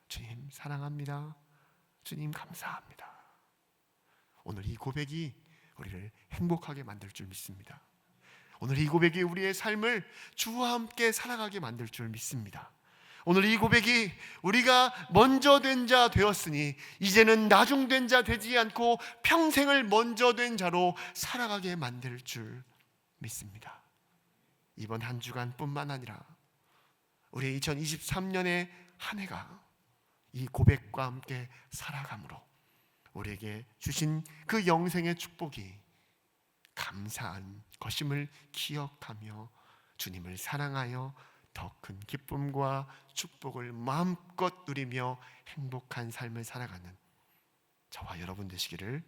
주님 사랑합니다. 주님 감사합니다. 오늘 이 고백이 우리를 행복하게 만들 줄 믿습니다. 오늘 이 고백이 우리의 삶을 주와 함께 살아가게 만들 줄 믿습니다. 오늘 이 고백이 우리가 먼저 된 자 되었으니 이제는 나중된 자 되지 않고 평생을 먼저 된 자로 살아가게 만들 줄 믿습니다. 이번 한 주간뿐만 아니라 우리의 2023년의 한 해가 이 고백과 함께 살아감으로 우리에게 주신 그 영생의 축복이 감사한 것임을 기억하며 주님을 사랑하여 더 큰 기쁨과 축복을 마음껏 누리며 행복한 삶을 살아가는 저와 여러분 되시기를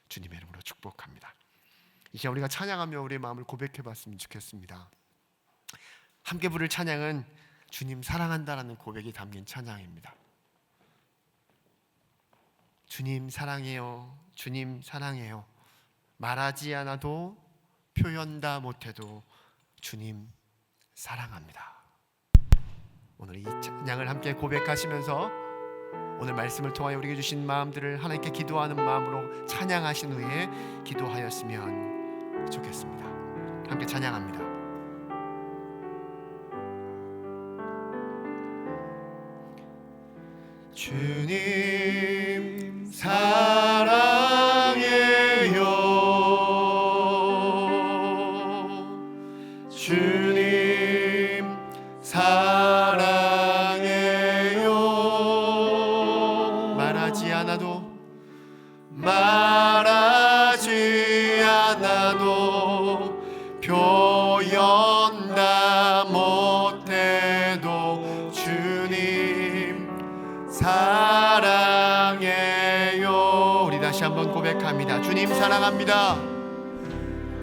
주님의 이름으로 축복합니다. 이제 우리가 찬양하며 우리의 마음을 고백해봤으면 좋겠습니다. 함께 부를 찬양은 주님 사랑한다라는 고백이 담긴 찬양입니다. 주님 사랑해요. 주님 사랑해요. 말하지 않아도 표현 다 못해도 주님 사랑합니다. 오늘 이 찬양을 함께 고백하시면서 오늘 말씀을 통하여 우리에게 주신 마음들을 하나님께 기도하는 마음으로 찬양하신 후에 기도하였으면 좋겠습니다. 함께 찬양합니다. 주님 사랑해요. 주님 사랑해요. 말하지 않아도 표현 다 못해도 주님 사랑해요. 우리 다시 한번 고백합니다. 주님 사랑합니다.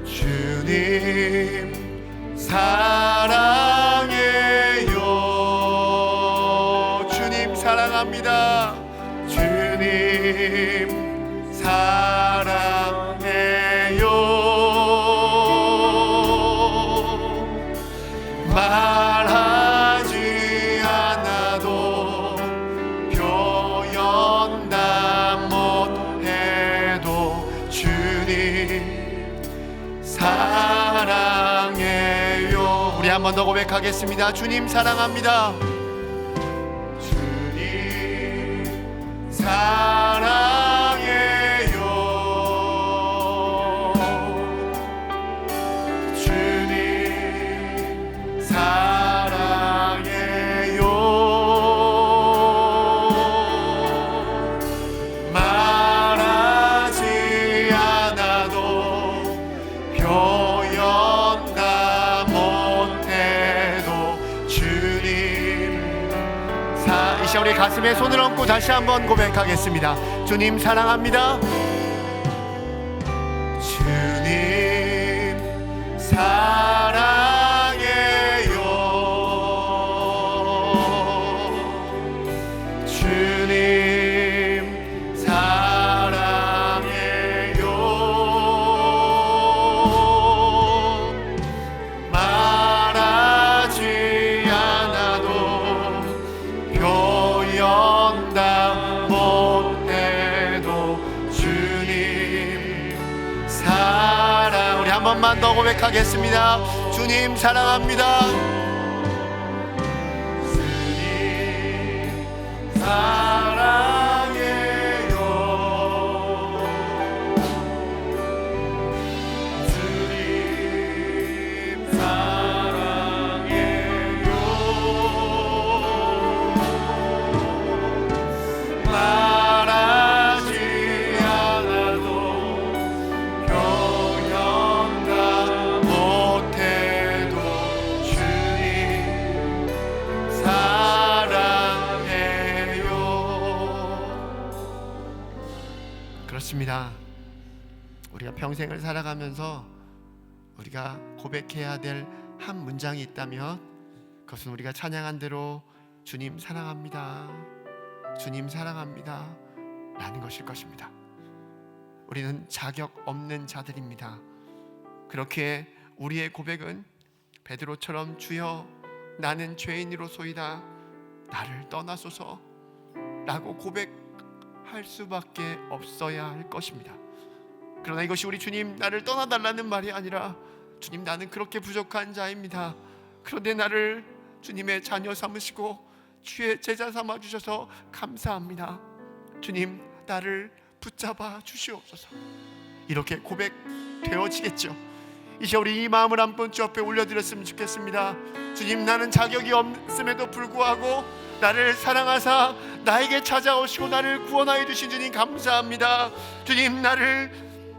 주님 사랑해요. 주님 사랑합니다. 주님 사랑해요. 말하지 않아도 표현 다 못해도 주님 사랑해요. 우리 한 번 더 고백하겠습니다. 주님 사랑합니다. 주님 사랑해요. 주님 사랑해요. 말하지 않아도 가슴에 손을 얹고 다시 한번 고백하겠습니다. 주님 사랑합니다. 주님 사랑해요. 주님 사랑해요. 말하지 않아도 표현 다 못해도 주님 사랑. 우리 한 번만 더 고백하겠습니다. 주님 사랑합니다. 주님 사랑해요. 주님 사랑해요. 말하지 않아도 표현다 못해도 주님 사랑해요. 그렇습니다. 우리가 평생을 살아가면서 우리가 고백해야 될 한 문장이 있다면 그것은 우리가 찬양한 대로 주님 사랑합니다, 주님 사랑합니다 라는 것일 것입니다. 우리는 자격 없는 자들입니다. 그렇게 우리의 고백은 베드로처럼 주여 나는 죄인이로소이다 나를 떠나소서 라고 고백할 수밖에 없어야 할 것입니다. 그러나 이것이 우리 주님 나를 떠나달라는 말이 아니라 주님 나는 그렇게 부족한 자입니다. 그런데 나를 주님의 자녀 삼으시고 주의 제자 삼아 주셔서 감사합니다. 주님 나를 붙잡아 주시옵소서. 이렇게 고백되어지겠죠. 이제 우리 이 마음을 한번 주 앞에 올려드렸으면 좋겠습니다. 주님 나는 자격이 없음에도 불구하고 나를 사랑하사 나에게 찾아오시고 나를 구원하여 주신 주님 감사합니다. 주님 나를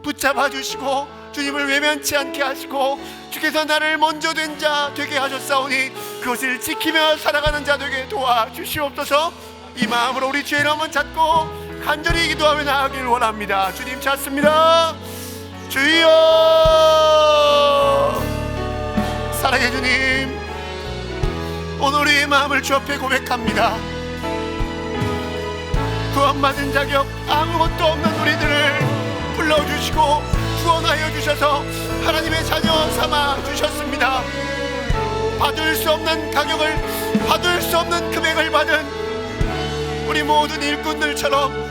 붙잡아 주시고 주님을 외면치 않게 하시고 주께서 나를 먼저 된 자 되게 하셨사오니 그것을 지키며 살아가는 자 되게 도와주시옵소서. 이 마음으로 우리 주의 이름을 찾고 간절히 기도하며 나아가길 원합니다. 주님 찾습니다. 주여 사랑해 주님, 오늘 우리의 마음을 주 앞에 고백합니다. 구원받은 자격 아무것도 없는 우리들을 불러주시고 구원하여 주셔서 하나님의 자녀 삼아 주셨습니다. 받을 수 없는 가격을, 받을 수 없는 금액을 받은 우리 모든 일꾼들처럼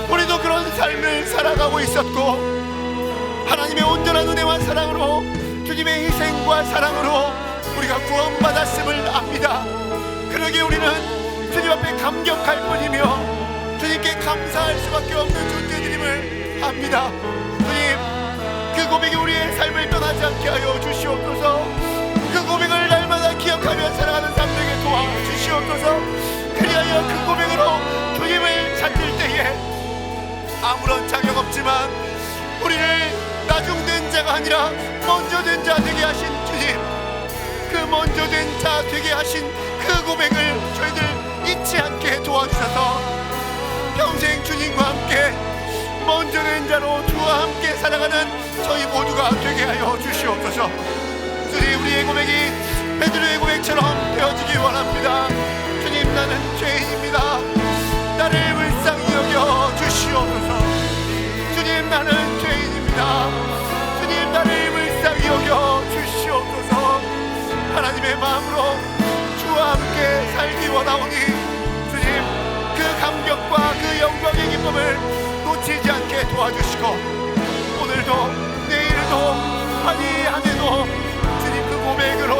우리도 그런 삶을 살아가고 있었고 하나님의 온전한 은혜와 사랑으로 주님의 희생과 사랑으로 우리가 구원받았음을 압니다. 그러기에 우리는 주님 앞에 감격할 뿐이며 주님께 감사할 수밖에 없는 존재들임을 압니다. 주님 그 고백이 우리의 삶을 떠나지 않게 하여 주시옵소서. 그 고백을 날마다 기억하며 살아가는 삶 되게 도와주시옵소서. 그리하여 그 고백으로 주님을 찾을 때에 아무런 자격 없지만 우리를 나중된 자가 아니라 먼저 된 자 되게 하신 주님, 그 먼저 된 자 되게 하신 그 고백을 저희들 잊지 않게 도와주셔서 평생 주님과 함께 먼저 된 자로 주와 함께 살아가는 저희 모두가 되게 하여 주시옵소서. 주님 우리의 고백이 베드로의 고백처럼 되어지기 원합니다. 주님 나는 죄인입니다. 나를 불쌍히 여겨 주시옵소서. 주님 나는 죄인입니다. 주님 나를 불쌍히 여겨 주시옵소서. 하나님의 마음으로 주와 함께 살기 원하오니 주님 그 감격과 그 영광의 기쁨을 놓치지 않게 도와주시고 오늘도 내일도 아니 한해도 주님 그 고백으로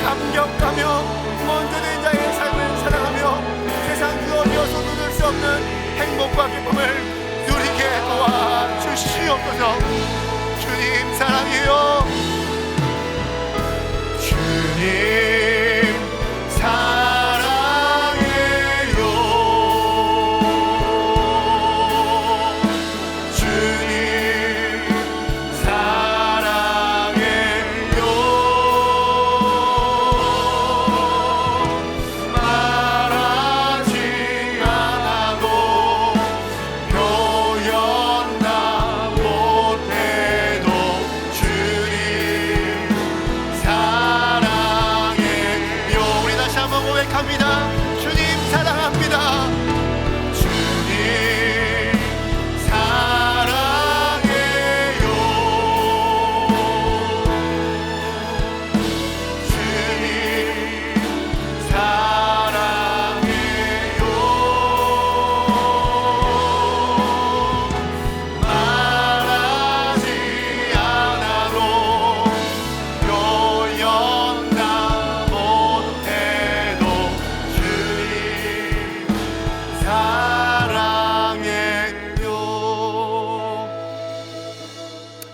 감격하며 먼저 된 자의 삶을 살아가며 세상 그 어디어서도 얻을 수 없는 행복과 기쁨을 누리게 도와주시옵소서. 주님 사랑해요. 주님 사랑해요. 주님 사랑해요. 말하지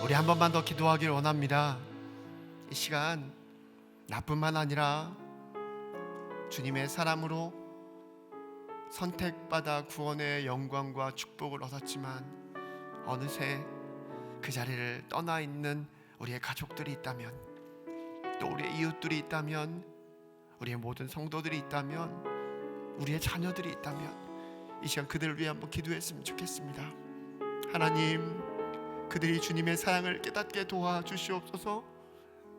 우리 한 번만 더 기도하길 원합니다. 이 시간 나뿐만 아니라 주님의 사람으로 선택받아 구원의 영광과 축복을 얻었지만 어느새 그 자리를 떠나 있는 우리의 가족들이 있다면, 또 우리의 이웃들이 있다면, 우리의 모든 성도들이 있다면, 우리의 자녀들이 있다면 이 시간 그들을 위해 한번 기도했으면 좋겠습니다. 하나님, 그들이 주님의 사랑을 깨닫게 도와주시옵소서.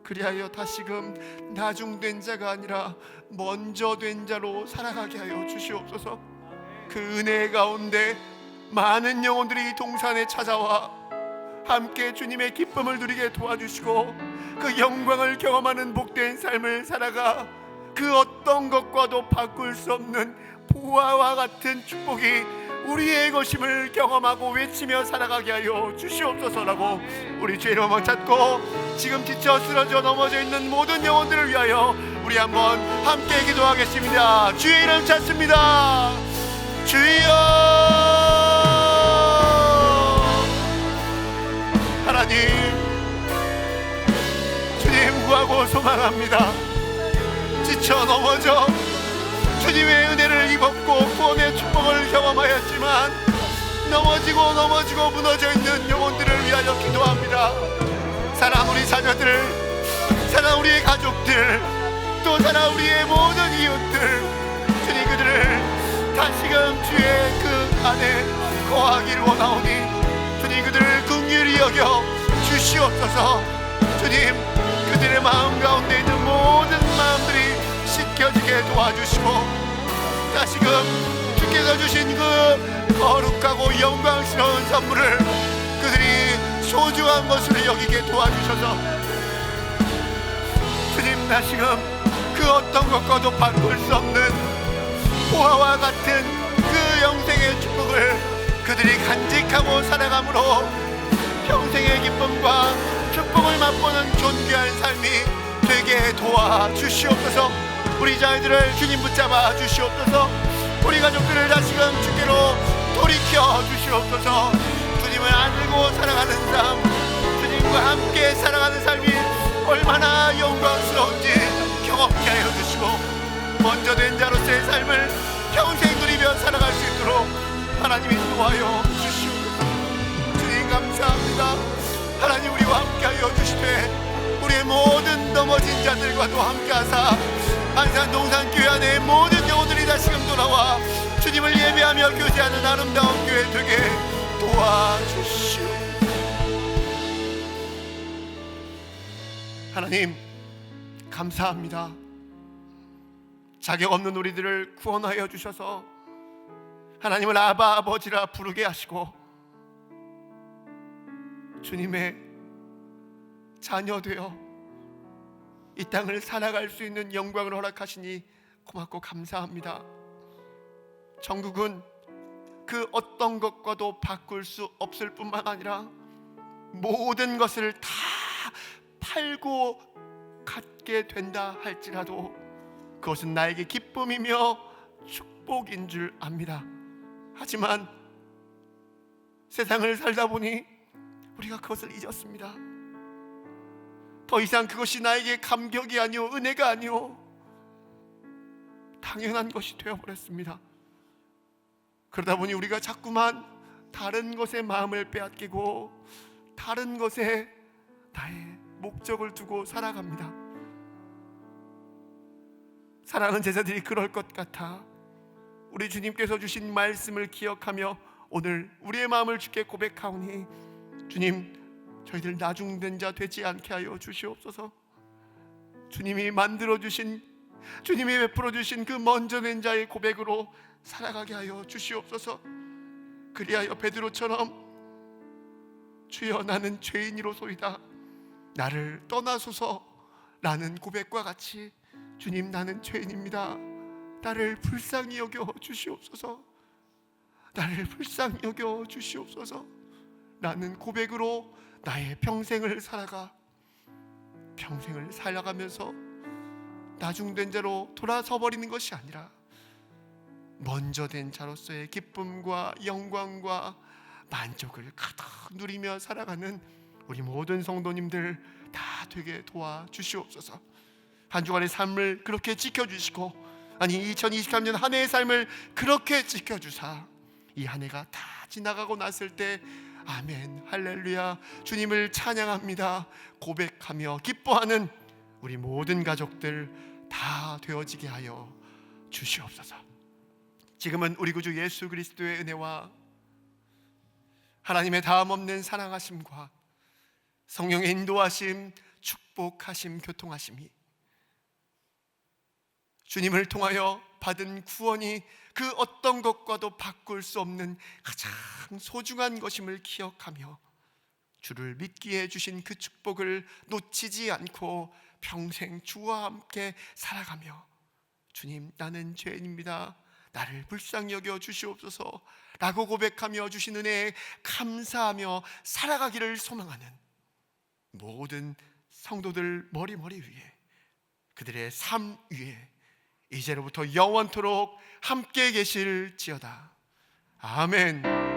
그리하여 다시금 나중된 자가 아니라 먼저 된 자로 살아가게 하여 주시옵소서. 그 은혜 가운데 많은 영혼들이 동산에 찾아와 함께 주님의 기쁨을 누리게 도와주시고 그 영광을 경험하는 복된 삶을 살아가 그 어떤 것과도 바꿀 수 없는 보화와 같은 축복이 우리의 것임을 경험하고 외치며 살아가게 하여 주시옵소서라고 우리 주의 이름을 찾고 지금 지쳐 쓰러져 넘어져 있는 모든 영혼들을 위하여 우리 한번 함께 기도하겠습니다. 주의 이름 찾습니다. 주여, 하나님, 주님 구하고 소망합니다. 지쳐 넘어져 주님의 은혜를 입었고 구원의 축복을 경험하였지만 넘어지고 무너져 있는 영혼들을 위하여 기도합니다. 사랑 우리 자녀들, 사랑 우리의 가족들, 또 사랑 우리의 모든 이웃들, 주님 그들을 다시금 주의 그 안에 거하기를 원하오니 주님 그들을 긍휼히 여겨 주시옵소서. 주님 그들의 마음 가운데 있는 모든 마음들이 씻겨지게 도와주시고 다시금 주께서 주신 그 거룩하고 영광스러운 선물을 그들이 소중한 것으로 여기게 도와주셔서 주님 다시금 그 어떤 것과도 바꿀 수 없는 보화와 같은 그 영생의 축복을 그들이 간직하고 살아감으로 평생의 기쁨과 축복을 맛보는 존귀한 삶이 되게 도와주시옵소서. 우리 자녀들을 주님 붙잡아 주시옵소서. 우리 가족들을 다시금 주께로 돌이켜 주시옵소서. 주님을 알고 살아가는 삶, 주님과 함께 살아가는 삶이 얼마나 영광스러운지 경험케 하여 주시고 먼저 된 자로서의 삶을 평생 누리며 살아갈 수 있도록 하나님이 도와여 주시옵소서. 주님 감사합니다. 하나님 우리와 함께 하여 주시되 우리의 모든 넘어진 자들과도 함께 하사 안산 동산교회 안에 모든 영혼들이 다시금 돌아와 주님을 예배하며 교제하는 아름다운 교회 되게 도와주시오. 하나님 감사합니다. 자격 없는 우리들을 구원하여 주셔서 하나님을 아바 아버지라 부르게 하시고 주님의 자녀 되어 이 땅을 살아갈 수 있는 영광을 허락하시니 고맙고 감사합니다. 천국은 그 어떤 것과도 바꿀 수 없을 뿐만 아니라 모든 것을 다 팔고 갖게 된다 할지라도 그것은 나에게 기쁨이며 축복인 줄 압니다. 하지만 세상을 살다 보니 우리가 그것을 잊었습니다. 더 이상 그것이 나에게 감격이 아니오 은혜가 아니오 당연한 것이 되어버렸습니다. 그러다 보니 우리가 자꾸만 다른 것에 마음을 빼앗기고 다른 것에 나의 목적을 두고 살아갑니다. 사랑하는 제자들이 그럴 것 같아 우리 주님께서 주신 말씀을 기억하며 오늘 우리의 마음을 주께 고백하오니 주님 저희들 나중된 자 되지 않게 하여 주시옵소서. 주님이 만들어주신 주님이 베풀어주신 그 먼저 된 자의 고백으로 살아가게 하여 주시옵소서. 그리하여 베드로처럼 주여 나는 죄인이로소이다 나를 떠나소서 라는 고백과 같이 주님 나는 죄인입니다 나를 불쌍히 여겨 주시옵소서. 나를 불쌍히 여겨 주시옵소서 라는 고백으로 나의 평생을 살아가면서 나중된 자로 돌아서 버리는 것이 아니라 먼저 된 자로서의 기쁨과 영광과 만족을 가득 누리며 살아가는 우리 모든 성도님들 다 되게 도와주시옵소서. 한 주간의 삶을 그렇게 지켜주시고, 아니 2023년 한 해의 삶을 그렇게 지켜주사 이 한 해가 다 지나가고 났을 때 아멘 할렐루야 주님을 찬양합니다 고백하며 기뻐하는 우리 모든 가족들 다 되어지게 하여 주시옵소서. 지금은 우리 구주 예수 그리스도의 은혜와 하나님의 다함없는 사랑하심과 성령의 인도하심, 축복하심, 교통하심이 주님을 통하여 받은 구원이 그 어떤 것과도 바꿀 수 없는 가장 소중한 것임을 기억하며 주를 믿기에 주신 그 축복을 놓치지 않고 평생 주와 함께 살아가며 주님 나는 죄인입니다, 나를 불쌍히 여겨 주시옵소서 라고 고백하며 주신 은혜에 감사하며 살아가기를 소망하는 모든 성도들 머리 위에, 그들의 삶 위에 이제로부터 영원토록 함께 계실지어다. 아멘.